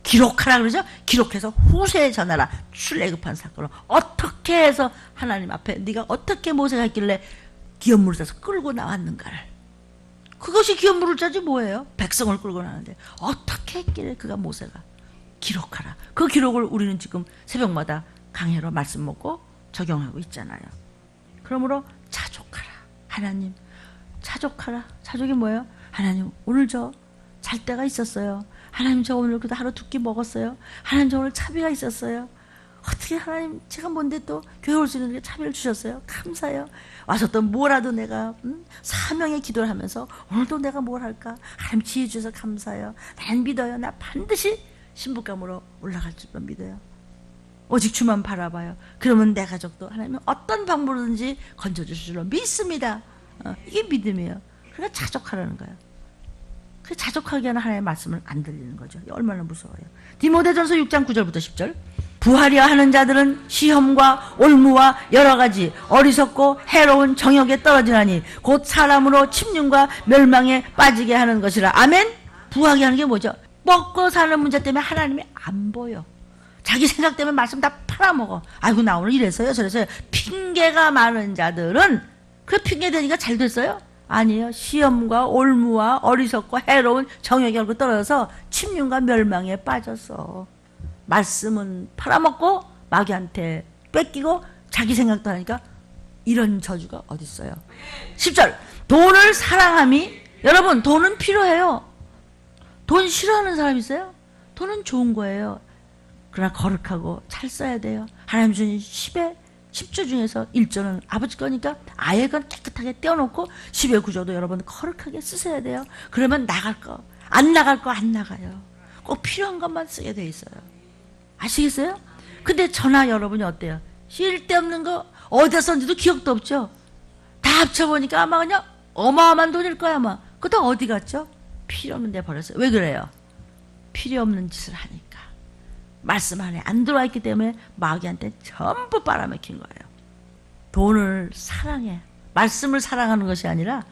기록하라 그러죠? 기록해서 후세에 전하라. 출애굽한 사건을 어떻게 해서 하나님 앞에 네가 어떻게 모세가 했길래 기업 물을 짜서 끌고 나왔는가를. 그것이 기업 물을 짜지 뭐예요? 백성을 끌고 나왔는데 어떻게 했길래 그가 모세가 기록하라. 그 기록을 우리는 지금 새벽마다 강해로 말씀 먹고 적용하고 있잖아요. 그러므로 자족하라. 하나님 자족하라. 자족이 뭐예요? 하나님 오늘 저 잘 때가 있었어요. 하나님 저 오늘 그래도 하루 두 끼 먹었어요. 하나님 저 오늘 차비가 있었어요. 어떻게 하나님 제가 뭔데 또 교회 올 수 있는 차비를 주셨어요. 감사해요. 와서 또 뭐라도 내가 사명의 기도를 하면서 오늘도 내가 뭘 할까? 하나님 지혜 주셔서 감사해요. 난 믿어요. 나 반드시 신부감으로 올라갈 줄만 믿어요. 오직 주만 바라봐요. 그러면 내 가족도 하나님은 어떤 방법으로든지 건져주실 줄로 믿습니다. 이게 믿음이에요. 그러니까 자족하라는 거예요. 그 자족하게 하는 하나님의 말씀을 안 들리는 거죠. 얼마나 무서워요. 디모데전서 6장 9절부터 10절. 부하려 하는 자들은 시험과 올무와 여러 가지 어리석고 해로운 정욕에 떨어지나니 곧 사람으로 침륜과 멸망에 빠지게 하는 것이라. 아멘. 부하게 하는 게 뭐죠? 먹고 사는 문제 때문에 하나님이 안 보여. 자기 생각 때문에 말씀 다 팔아먹어. 아이고 나 오늘 이랬어요 저랬어요. 핑계가 많은 자들은 그 핑계 대니까 잘 됐어요? 아니에요. 시험과 올무와 어리석고 해로운 정욕에 결국 떨어져서 침륜과 멸망에 빠졌어. 말씀은 팔아먹고 마귀한테 뺏기고 자기 생각도 하니까 이런 저주가 어딨어요. 10절. 돈을 사랑함이, 여러분 돈은 필요해요. 돈 싫어하는 사람 있어요? 돈은 좋은 거예요. 그러나 거룩하고 잘 써야 돼요. 하나님 주신 10조 중에서 1조는 아버지 거니까 아예 건 깨끗하게 떼어놓고 10의 9조도 여러분 거룩하게 쓰셔야 돼요. 그러면 나갈 거, 안 나갈 거 안 나가요. 꼭 필요한 것만 쓰게 돼 있어요. 아시겠어요? 근데 저나 여러분이 어때요? 쓸데없는 거 어디다 썼는지도 기억도 없죠? 다 합쳐보니까 아마 그냥 어마어마한 돈일 거야 아마. 그것도 어디 갔죠? 필요 없는 데 버렸어요. 왜 그래요? 필요 없는 짓을 하니까. 말씀 안에 안 들어와 있기 때문에 마귀한테 전부 빨아먹힌 거예요. 돈을 사랑해. 말씀을 사랑하는 것이 아니라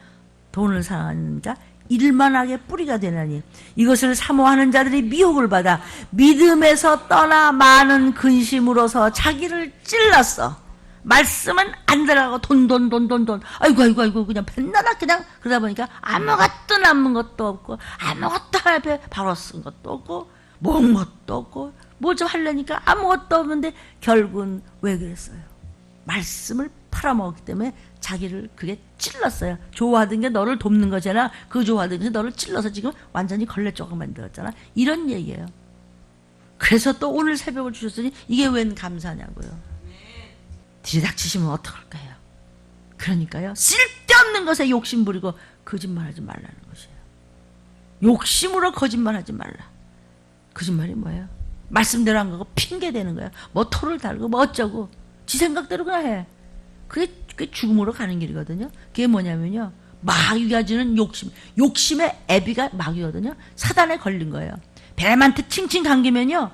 돈을 사랑하니까 일만하게 뿌리가 되나니 이것을 사모하는 자들이 미혹을 받아 믿음에서 떠나 많은 근심으로서 자기를 찔렀어. 말씀은 안 들어가고 돈. 아이고 그냥 맨날 그냥 그러다 보니까 아무것도 남은 것도 없고 아무것도 하나 앞에 바로 쓴 것도 없고 먹은 것도 없고 뭐 좀 하려니까 아무것도 없는데 결국은 왜 그랬어요? 말씀을 팔아먹었기 때문에 자기를 그게 찔렀어요. 좋아하던 게 너를 돕는 거잖아. 그 좋아하던 게 너를 찔러서 지금 완전히 걸레 조각 만들었잖아. 이런 얘기예요. 그래서 또 오늘 새벽을 주셨으니 이게 웬 감사냐고요. 들이닥치시면 어떡할까요? 그러니까요. 쓸데없는 것에 욕심 부리고 거짓말하지 말라는 것이에요. 욕심으로 거짓말하지 말라. 거짓말이 뭐예요? 말씀대로 한 거고 핑계 대는 거예요. 뭐 토를 달고 뭐 어쩌고 지 생각대로 그냥 해. 그게 죽음으로 가는 길이거든요. 그게 뭐냐면요. 마귀가 주는 욕심의 애비가 마귀거든요. 사단에 걸린 거예요. 뱀한테 칭칭 감기면요.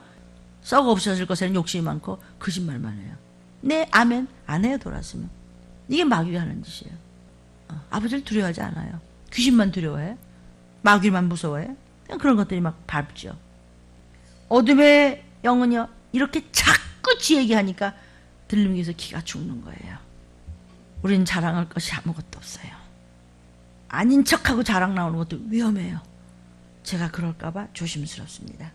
썩어 없어질 것에는 욕심이 많고 거짓말만 해요. 네, 아멘. 안 해요, 돌았으면. 이게 마귀가 하는 짓이에요. 아버지를 두려워하지 않아요. 귀신만 두려워해. 마귀만 무서워해. 그냥 그런 것들이 막 밟죠. 어둠의 영은요. 이렇게 자꾸 지 얘기하니까 들림에서 기가 죽는 거예요. 우리는 자랑할 것이 아무것도 없어요. 아닌 척하고 자랑 나오는 것도 위험해요. 제가 그럴까 봐 조심스럽습니다.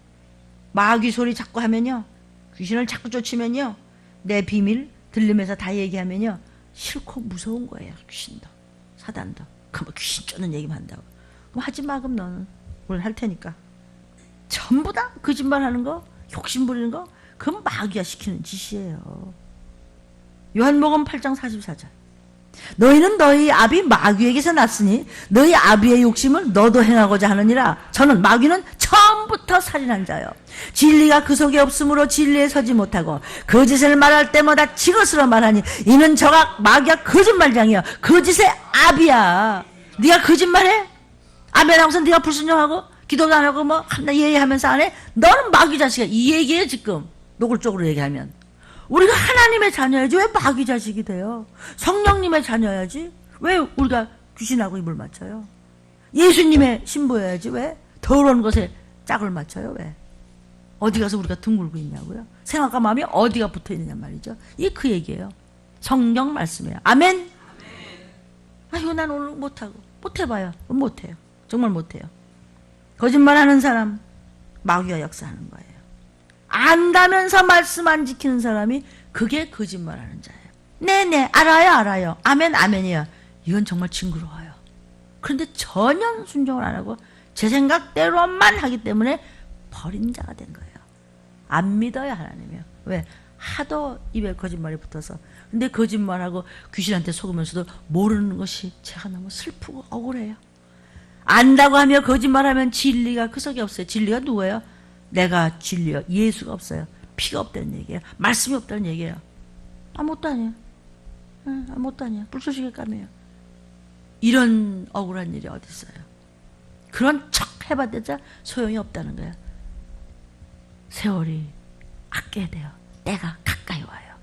마귀 소리 자꾸 하면요. 귀신을 자꾸 쫓으면요. 내 비밀 들림에서 다 얘기하면요. 싫고 무서운 거예요. 귀신도 사단도. 그럼 귀신 쫓는 얘기만 한다고. 그럼 하지 마. 그럼 너는 오늘 할 테니까. 전부 다 거짓말하는 거, 욕심 부리는 거, 그건 마귀가 시키는 짓이에요. 요한복음 8장 44절. 너희는 너희 아비 마귀에게서 났으니 너희 아비의 욕심을 너도 행하고자 하느니라. 저는 마귀는 처음부터 살인한 자요. 진리가 그 속에 없으므로 진리에 서지 못하고 거짓을 말할 때마다 지것으로 말하니 이는 저가 마귀가 거짓말장이야. 거짓의 아비야. 네가 거짓말해? 아멘하고서 네가 불순종하고 기도도 안 하고 뭐 예의하면서 안 해? 너는 마귀 자식이야. 이 얘기예요 지금. 노골적으로 얘기하면. 우리가 하나님의 자녀야지 왜 마귀 자식이 돼요? 성령님의 자녀야지 왜 우리가 귀신하고 입을 맞춰요? 예수님의 신부여야지 왜 더러운 것에 짝을 맞춰요? 왜? 어디 가서 우리가 둥글고 있냐고요? 생각과 마음이 어디가 붙어 있느냐 말이죠. 이게 그 얘기예요. 성경 말씀이에요. 아멘? 아이고 난 오늘 못하고 못해봐요. 못해요. 정말 못해요. 거짓말하는 사람 마귀가 역사하는 거예요. 안다면서 말씀 안 지키는 사람이 그게 거짓말하는 자예요. 네네 알아요. 아멘 아멘이요. 이건 정말 징그러워요. 그런데 전혀 순종을 안 하고 제 생각대로만 하기 때문에 버린 자가 된 거예요. 안 믿어요, 하나님이요. 왜? 하도 입에 거짓말이 붙어서. 근데 거짓말하고 귀신한테 속으면서도 모르는 것이 제가 너무 슬프고 억울해요. 안다고 하며 거짓말하면 진리가 그 속에 없어요. 진리가 누구예요? 내가 진리요. 예수가 없어요. 피가 없다는 얘기예요. 말씀이 없다는 얘기예요. 아무것도 아니에요. 아무것도 아니에요. 불쏘시개 까매요. 이런 억울한 일이 어디 있어요? 그런 척 해봤자 소용이 없다는 거예요. 세월이 아껴야 돼요. 때가 가까이 와요.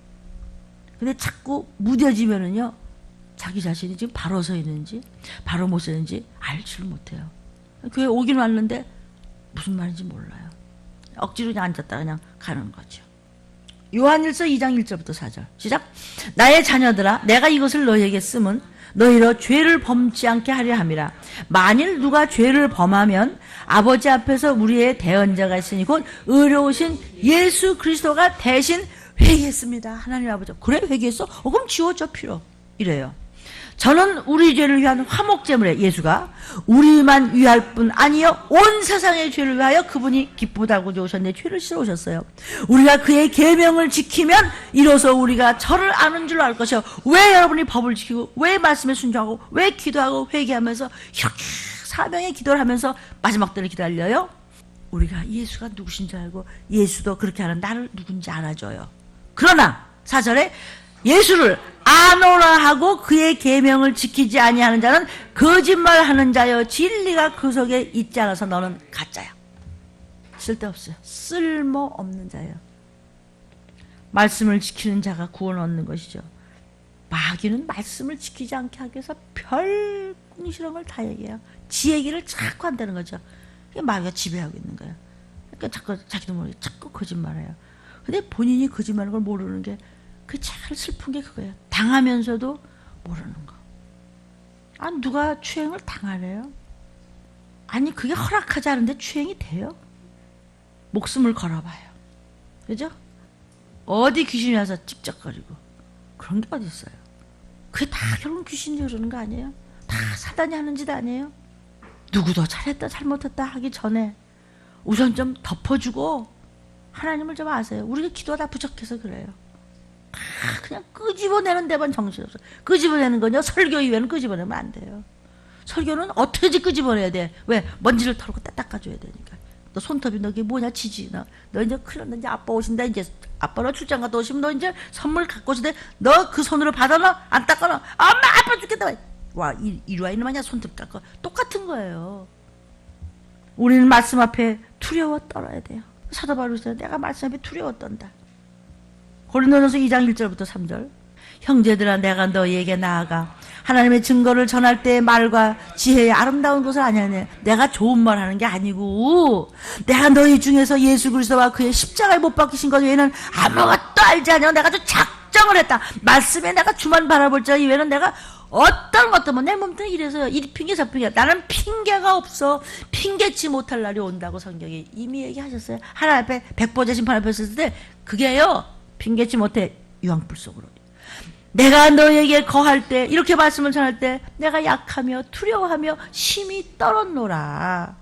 근데 자꾸 무뎌지면은요, 자기 자신이 지금 바로 서 있는지 바로 못 서 있는지 알지를 못해요. 교회 오긴 왔는데 무슨 말인지 몰라요. 억지로 그냥 앉았다 그냥 가는 거죠. 요한일서 2장 1절부터 4절 시작. 나의 자녀들아, 내가 이것을 너희에게 쓰면 너희로 죄를 범치 않게 하려 함이라. 만일 누가 죄를 범하면 아버지 앞에서 우리의 대언자가 있으니 곧 의로우신 예수 그리스도가 대신 회개했습니다. 하나님 아버지, 그래 회개했어? 그럼 지워져 필요. 이래요. 저는 우리 죄를 위한 화목제물에 예수가 우리만 위할 뿐 아니요 온 세상의 죄를 위하여 그분이 기쁘다고 오셨네. 죄를 씻어 오셨어요. 우리가 그의 계명을 지키면 이로써 우리가 저를 아는 줄 알 것이요. 왜 여러분이 법을 지키고 왜 말씀에 순종하고 왜 기도하고 회개하면서 이렇게 사명의 기도를 하면서 마지막 때를 기다려요? 우리가 예수가 누구신 줄 알고 예수도 그렇게 하는 나를 누군지 알아줘요. 그러나 4절에 예수를 아노라 하고 그의 계명을 지키지 아니하는 자는 거짓말하는 자여 진리가 그 속에 있지 않아서 너는 가짜야. 쓸데없어요. 쓸모없는 자예요. 말씀을 지키는 자가 구원 얻는 것이죠. 마귀는 말씀을 지키지 않게 하기 위해서 별 궁시렁 걸 다 얘기해요. 지 얘기를 자꾸 한다는 거죠. 마귀가 지배하고 있는 거예요. 그러니까 자꾸 자기도 모르게 자꾸 거짓말해요. 근데 본인이 거짓말하는 걸 모르는 게 그 제일 슬픈 게 그거예요. 당하면서도 모르는 거. 아, 누가 추행을 당하래요? 아니, 그게 허락하지 않은데 추행이 돼요? 목숨을 걸어봐요. 그죠? 어디 귀신이 와서 찝쩍거리고 그런 게 어디 있어요? 그게 다 결국 귀신이 그러는 거 아니에요? 다 사단이 하는 짓 아니에요? 누구도 잘했다 잘못했다 하기 전에 우선 좀 덮어주고 하나님을 좀 아세요. 우리가 기도가 다 부족해서 그래요. 그냥 끄집어내는 데만 정신없어. 끄집어내는 거냐? 설교 이외에는 끄집어내면 안 돼요. 설교는 어떻게든지 끄집어내야 돼. 왜? 먼지를 털고 딱 닦아줘야 되니까. 너 손톱이 너 그게 뭐냐? 지지. 너 이제 큰일 났다. 이제 아빠 오신다. 이제 아빠랑 출장 갔다 오시면 너 이제 선물 갖고 오신다. 너 그 손으로 받아놔? 안 닦아놔? 엄마 아빠 죽겠다. 와, 이리 와 이놈 아니야. 손톱 닦아. 똑같은 거예요. 우리는 말씀 앞에 두려워 떨어야 돼요. 사도 바울이 있어요. 내가 말씀 앞에 두려워 떤다. 고린도전서 2장 1절부터 3절. 형제들아, 내가 너희에게 나아가 하나님의 증거를 전할 때의 말과 지혜의 아름다운 것을 아냐네. 내가 좋은 말 하는 게 아니고 내가 너희 중에서 예수 그리스도와 그의 십자가에 못 박히신 것 외에는 아무것도 알지 않냐고 내가 아주 작정을 했다. 말씀에 내가 주만 바라볼 자 이외에는 내가 어떤 것도 내 몸뚱이 이래서요. 이 핑계 저 핑계. 나는 핑계가 없어. 핑계치 못할 날이 온다고 성경에 이미 얘기하셨어요. 하나님 앞에 백보자 심판 앞에 섰을 때 그게요. 핑계치 못해 유황불 속으로. 내가 너에게 거할 때 이렇게 말씀을 전할 때 내가 약하며 두려워하며 심히 떨었노라.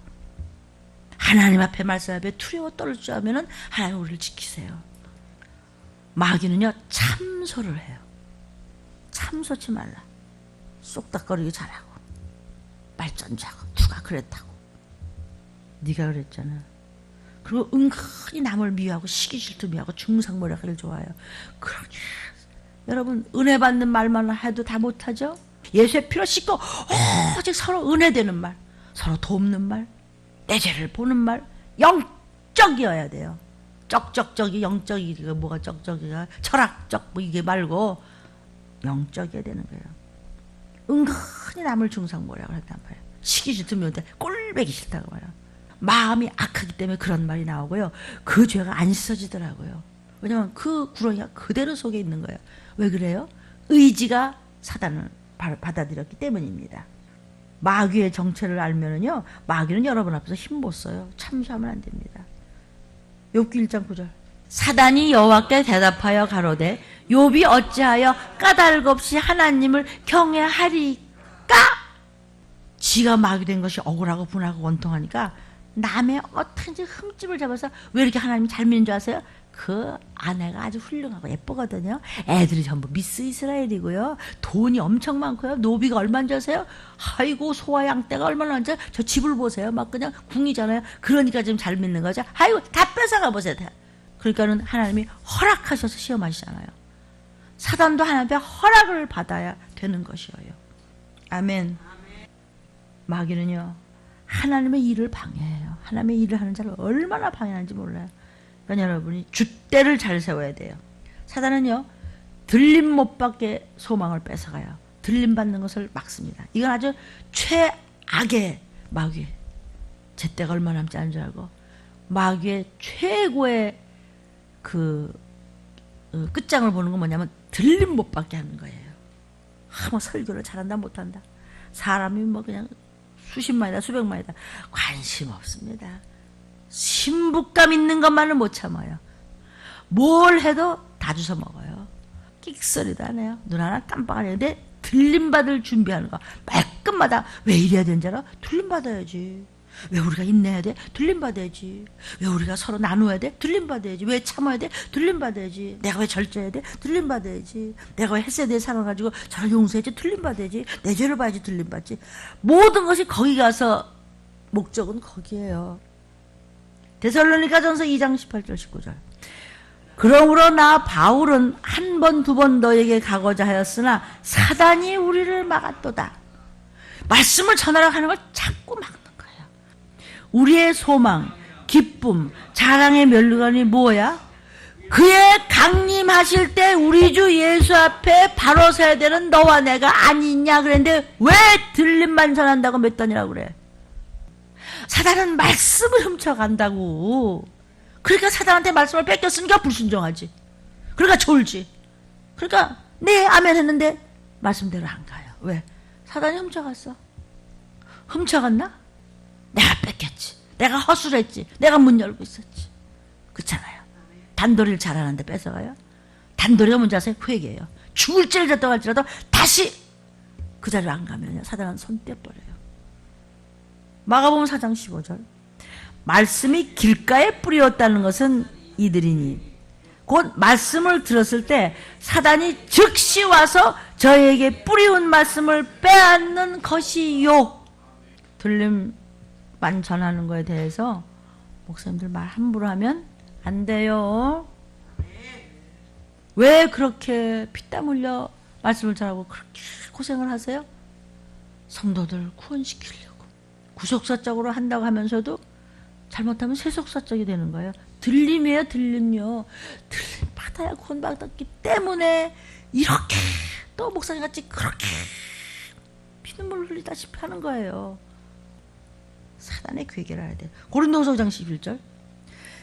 하나님 앞에 말씀 앞에 두려워 떨을 줄 알면은 하나님 우리를 지키세요. 마귀는요 참소를 해요. 참소치 말라. 쏙닥거리기 잘하고 말전자고 누가 그랬다고 네가 그랬잖아. 그리고 은근히 남을 미워하고 시기 질투미하고 중상모략을 좋아해요. 그러니 여러분 은혜 받는 말만 해도 다 못하죠? 예수의 피로 씻고 오직 서로 은혜되는 말, 서로 돕는 말, 내 죄를 보는 말, 영적이어야 돼요. 쩍쩍쩍이 영적이 뭐가 쩍쩍이가 철학적 뭐 이게 말고 영적이어야 되는 거예요. 은근히 남을 중상모략을 한단 말이에요. 시기 질투미한테 꼴배기 싫다고 말이에요. 마음이 악하기 때문에 그런 말이 나오고요. 그 죄가 안 씻어지더라고요. 왜냐하면 그 구렁이가 그대로 속에 있는 거예요. 왜 그래요? 의지가 사단을 받아들였기 때문입니다. 마귀의 정체를 알면은요, 마귀는 여러분 앞에서 힘 못 써요. 참수하면 안 됩니다. 욥기 1장 9절. 사단이 여호와께 대답하여 가로되 욥이 어찌하여 까닭 없이 하나님을 경외하리까? 지가 마귀 된 것이 억울하고 분하고 원통하니까 남의 어떻게든지 흠집을 잡아서 왜 이렇게 하나님이 잘 믿는 줄 아세요? 그 아내가 아주 훌륭하고 예쁘거든요. 애들이 전부 미스 이스라엘이고요. 돈이 엄청 많고요. 노비가 얼마인지 아세요? 아이고 소와 양떼가 얼마나 많은지 저 집을 보세요. 막 그냥 궁이잖아요. 그러니까 지금 잘 믿는 거죠. 아이고 다 뺏어가 보세요. 그러니까는 하나님이 허락하셔서 시험하시잖아요. 사단도 하나님의 허락을 받아야 되는 것이에요. 아멘. 마귀는요 하나님의 일을 방해해요. 하나님의 일을 하는 자를 얼마나 방해하는지 몰라요. 그러니까 여러분이 줏대를 잘 세워야 돼요. 사단은요 들림 못 받게 소망을 뺏어가요. 들림 받는 것을 막습니다. 이건 아주 최악의 마귀. 잿대가 얼마나 남지 않은 줄 알고 마귀의 최고의 끝장을 보는 건 뭐냐면 들림 못 받게 하는 거예요. 뭐 설교를 잘한다 못한다. 사람이 뭐 그냥 수십만이다 수백만이다 관심 없습니다. 신부감 있는 것만은 못 참아요. 뭘 해도 다 주워 먹어요. 끽소리도 안 해요. 눈 하나 깜빡 안 해는데 들림받을 준비하는 거 말끝마다 왜 이래야 되는 줄 알아? 들림받아야지. 왜 우리가 인내해야 돼? 들림받아야지. 왜 우리가 서로 나누어야 돼? 들림받아야지. 왜 참아야 돼? 들림받아야지. 내가 왜 절제해야 돼? 들림받아야지. 내가 왜 햇세대에 살아가지고 저를 용서해야지? 들림받아야지. 내 죄를 봐야지. 들림받지. 모든 것이 거기 가서 목적은 거기에요. 데살로니가전서 2장 18절 19절. 그러므로 나 바울은 한 번 두 번 너에게 가고자 하였으나 사단이 우리를 막았도다. 말씀을 전하러 가는 걸 자꾸 막는 거예요. 우리의 소망, 기쁨, 자랑의 면류관이 뭐야? 그의 강림하실 때 우리 주 예수 앞에 바로 서야 되는 너와 내가 아니냐 그랬는데 왜 들림만 전한다고 몇 번이라고 그래? 사단은 말씀을 훔쳐간다고. 그러니까 사단한테 말씀을 뺏겼으니까 불순종하지. 그러니까 졸지. 그러니까 네 아멘 했는데 말씀대로 안 가요. 왜? 사단이 훔쳐갔어. 훔쳐갔나? 내가 뺏겼지. 내가 허술했지. 내가 문 열고 있었지. 그렇잖아요. 단도리를 잘하는데 뺏어가요? 단도리가 뭔지 아세요? 회개예요. 죽을 죄를 졌다고 할지라도 다시 그 자리로 안 가면요 사단은 손 떼버려요. 마가복음 4장 15절. 말씀이 길가에 뿌리었다는 것은 이들이니 곧 말씀을 들었을 때 사단이 즉시 와서 저에게 뿌리운 말씀을 빼앗는 것이요. 들림만 전하는 거에 대해서 목사님들 말 함부로 하면 안 돼요. 왜 그렇게 피땀 흘려 말씀을 전하고 그렇게 고생을 하세요? 성도들 구원시키려고 구속사적으로 한다고 하면서도 잘못하면 세속사적이 되는 거예요. 들림이에요. 들림요. 들림 받아야 구원받았기 때문에 이렇게 또 목사님같이 그렇게 피눈물 흘리다시피 하는 거예요. 사단의 괴계를 알아야 돼요. 고린도후서 5장 11절.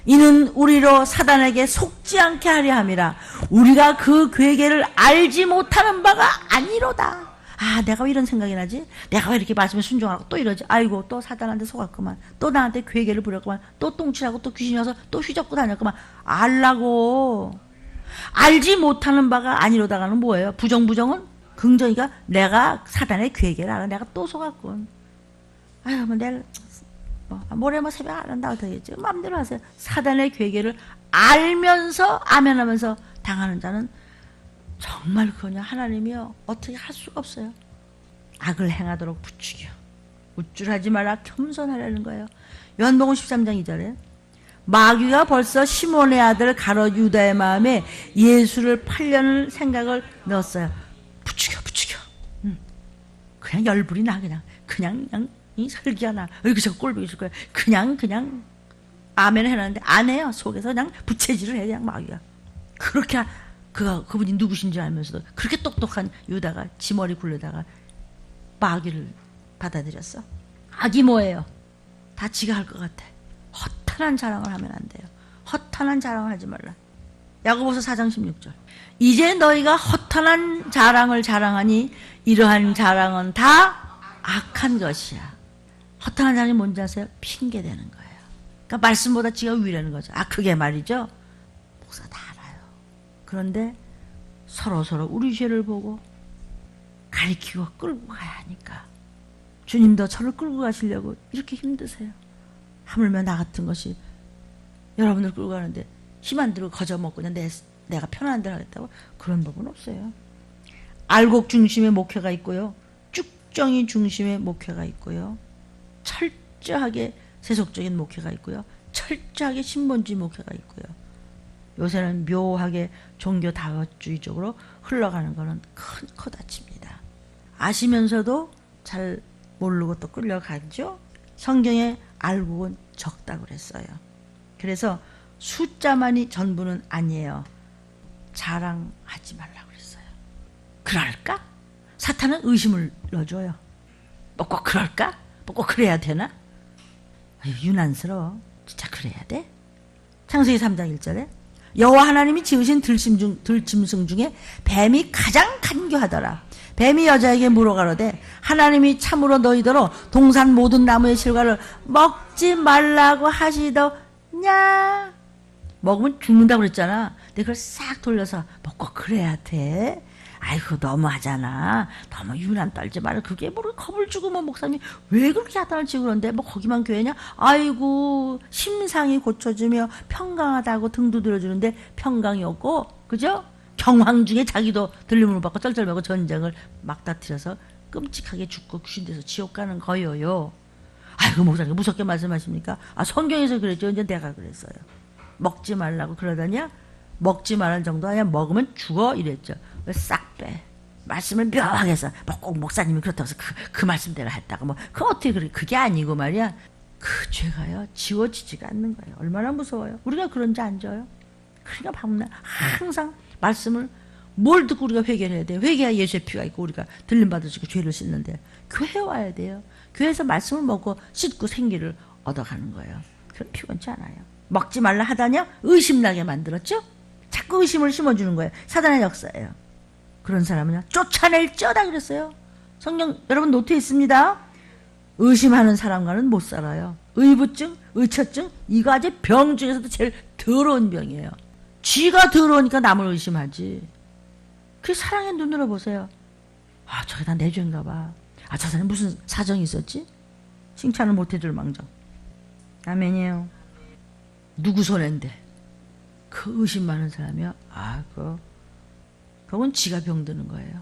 이는 우리로 사단에게 속지 않게 하려 함이라. 우리가 그 괴계를 알지 못하는 바가 아니로다. 아, 내가 왜 이런 생각이 나지? 내가 왜 이렇게 말씀에 순종하고 또 이러지? 아이고, 또 사단한테 속았구만. 또 나한테 괴계를 부렸구만. 또 똥칠하고 또 귀신이 와서 또 휘젓고 다녔구만. 알라고. 알지 못하는 바가 아니로다가는 뭐예요? 부정은? 긍정이가 내가 사단의 괴계를 알아. 내가 또 속았군. 아유, 뭐 내일 모레 새벽 안 한다고 되겠지. 마음대로 하세요. 사단의 괴계를 알면서 아멘하면서 당하는 자는 정말 그냥 하나님이요 어떻게 할 수가 없어요. 악을 행하도록 부추겨. 우쭐하지 마라. 겸손하라는 거예요. 요한복음 13장 2절에 마귀가 벌써 시몬의 아들 가롯 유다의 마음에 예수를 팔려는 생각을 넣었어요. 부추겨. 그냥 열불이 나. 그냥 이 설기가 나. 여기서 꼴보기 줄 거야. 그냥 아멘을 해놨는데 안 해요. 속에서 그냥 부채질을 해. 그냥 마귀가. 그렇게 그분이 누구신지 알면서도 그렇게 똑똑한 유다가 지머리 굴려다가 마귀를 받아들였어. 악이 뭐예요? 다 지가 할 것 같아. 허탄한 자랑을 하면 안 돼요. 허탄한 자랑을 하지 말라. 야고보서 4장 16절. 이제 너희가 허탄한 자랑을 자랑하니 이러한 자랑은 다 악한 것이야. 허탄한 자랑이 뭔지 아세요? 핑계대는 거예요. 그러니까 말씀보다 지가 위라는 거죠. 그게 말이죠. 목사 다 알아요. 그런데 서로 우리 죄를 보고 가리키고 끌고 가야 하니까 주님도 저를 끌고 가시려고 이렇게 힘드세요. 하물며 나 같은 것이 여러분들 끌고 가는데 힘 안 들고 거저먹고 그냥 내가 편안한 대로 하겠다고? 그런 법은 없어요. 알곡 중심의 목회가 있고요. 쭉정이 중심의 목회가 있고요. 철저하게 세속적인 목회가 있고요. 철저하게 신본주의 목회가 있고요. 요새는 묘하게 종교 다원주의적으로 흘러가는 거는 큰 다칩니다. 아시면서도 잘 모르고 또 끌려가죠. 성경에 알곡은 적다고 그랬어요. 그래서 숫자만이 전부는 아니에요. 자랑하지 말라고 그랬어요. 그럴까? 사탄은 의심을 넣어줘요. 뭐 꼭 그럴까? 뭐 꼭 그래야 되나? 유난스러워. 진짜 그래야 돼? 창세기 3장 1절에 여호와 하나님이 지으신 들짐승 중에 뱀이 가장 간교하더라. 뱀이 여자에게 물어가로되 하나님이 참으로 너희더러 동산 모든 나무의 실과를 먹지 말라고 하시더냐? 먹으면 죽는다고 그랬잖아. 근데 그걸 싹 돌려서 먹고 그래야 돼? 아이고 너무하잖아. 너무 유난 떨지 말아. 그게 뭐 겁을 주고 뭐 목사님이 왜 그렇게 야단을 치고 그러는데 뭐 거기만 교회냐? 아이고 심상이 고쳐주며 평강하다고 등도 들어주는데 평강이 없고 그죠? 경황 중에 자기도 들림을 받고 쩔쩔매고 전쟁을 막다트려서 끔찍하게 죽고 귀신돼서 지옥 가는 거예요. 아이고 목사님 무섭게 말씀하십니까? 아 성경에서 그랬죠. 이제 내가 그랬어요. 먹지 말라고 그러다냐? 먹지 말할 정도 아니야. 먹으면 죽어 이랬죠. 싹 빼. 말씀을 묘하게 해서 뭐 꼭 목사님이 그렇다고 해서 그 말씀대로 했다고 뭐 그 어떻게 그래? 그게 아니고 말이야. 그 죄가요 지워지지가 않는 거예요. 얼마나 무서워요. 우리가 그런 지 안 져요. 그러니까 밤낮 항상 말씀을 뭘 듣고 우리가 회개를 해야 돼요. 회개야 예수의 피가 있고 우리가 들림 받으시고 죄를 씻는데 교회에 와야 돼요. 교회에서 말씀을 먹고 씻고 생기를 얻어가는 거예요. 그럼 피곤치 않아요. 먹지 말라 하다냐? 의심나게 만들었죠? 자꾸 의심을 심어주는 거예요. 사단의 역사예요. 그런 사람은요 쫓아낼쩌다 그랬어요. 성경 여러분 노트에 있습니다. 의심하는 사람과는 못 살아요. 의부증, 의처증 이거 아주 병 중에서도 제일 더러운 병이에요. 쥐가 더러우니까 남을 의심하지. 그 사랑의 눈으로 보세요. 아 저게 다 내 죄인가 봐. 아 저 사람이 무슨 사정이 있었지? 칭찬을 못 해줄 망정. 아멘이에요. 누구 손인데 그 의심 많은 사람이요. 아 그건 지가 병드는 거예요.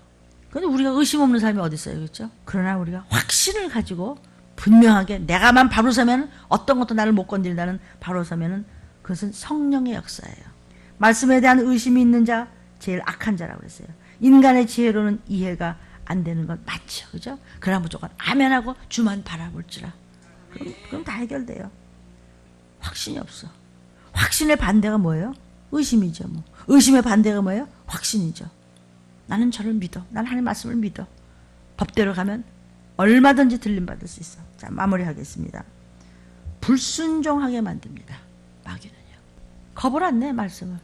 근데 우리가 의심 없는 사람이 어디 있어요, 그렇죠? 그러나 우리가 확신을 가지고 분명하게 내가만 바로 서면 어떤 것도 나를 못 건드린다는 바로 서면은 그것은 성령의 역사예요. 말씀에 대한 의심이 있는 자 제일 악한 자라고 그랬어요. 인간의 지혜로는 이해가 안 되는 건 맞죠, 그죠? 그러나 무조건 아멘하고 주만 바라볼지라. 그럼 다 해결돼요. 확신이 없어. 확신의 반대가 뭐예요? 의심이죠. 뭐. 의심의 반대가 뭐예요? 확신이죠. 나는 저를 믿어. 나는 하나님 말씀을 믿어. 법대로 가면 얼마든지 들림받을 수 있어. 자, 마무리하겠습니다. 불순종하게 만듭니다. 마귀는요. 겁을 안 내, 말씀을.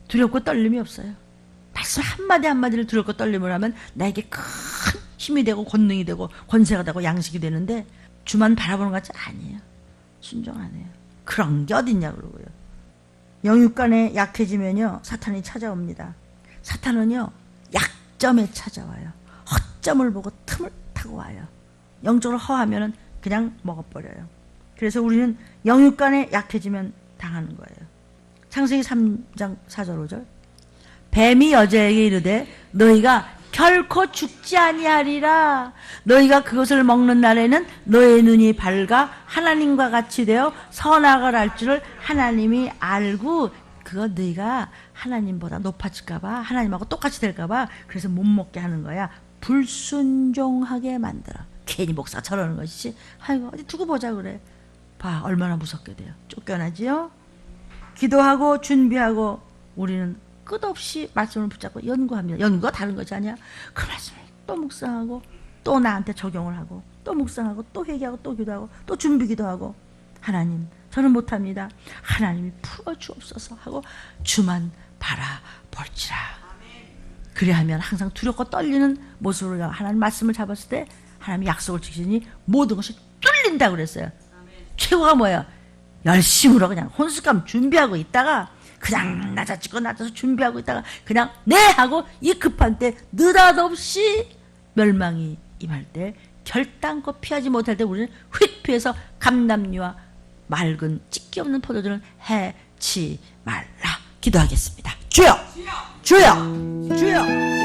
두렵고 떨림이 없어요. 말씀 한마디 한마디를 두렵고 떨림을 하면 나에게 큰 힘이 되고 권능이 되고 권세가 되고 양식이 되는데 주만 바라보는 것 같지 아니에요. 순종 안 해요. 그런 게 어딨냐 그러고요. 영육간에 약해지면요 사탄이 찾아옵니다. 사탄은요 약점에 찾아와요. 허점을 보고 틈을 타고 와요. 영적으로 허하면은 그냥 먹어버려요. 그래서 우리는 영육간에 약해지면 당하는 거예요. 창세기 3장 4절 5절 뱀이 여자에게 이르되 너희가 결코 죽지 아니하리라. 너희가 그것을 먹는 날에는 너의 눈이 밝아 하나님과 같이 되어 선악을 알 줄을 하나님이 알고 그거 너희가 하나님보다 높아질까 봐 하나님하고 똑같이 될까 봐 그래서 못 먹게 하는 거야. 불순종하게 만들어. 괜히 목사가 저러는 것이지. 아이고 어디 두고 보자 그래. 봐 얼마나 무섭게 돼요. 쫓겨나지요. 기도하고 준비하고 우리는 끝없이 말씀을 붙잡고 연구합니다. 연구가 다른 것이 아니야. 그 말씀을 또 묵상하고 또 나한테 적용을 하고 또 묵상하고 또 회개하고 또 기도하고 또 준비 기도하고 하나님 저는 못합니다. 하나님이 풀어주옵소서 하고 주만 바라볼지라. 그래야하면 항상 두렵고 떨리는 모습으로 하나님 말씀을 잡았을 때 하나님이 약속을 지키시니 모든 것이 뚫린다고 그랬어요. 최고가 뭐예요? 열심으로 그냥 혼숙감 준비하고 있다가 그냥 낮아서 준비하고 있다가 그냥 네 하고 이 급한 때 느닷없이 멸망이 임할 때 결단코 피하지 못할 때 우리는 휙 피해서 감람류와 맑은 찢기 없는 포도주는 해치 말라. 기도하겠습니다. 주여, 주여, 주여.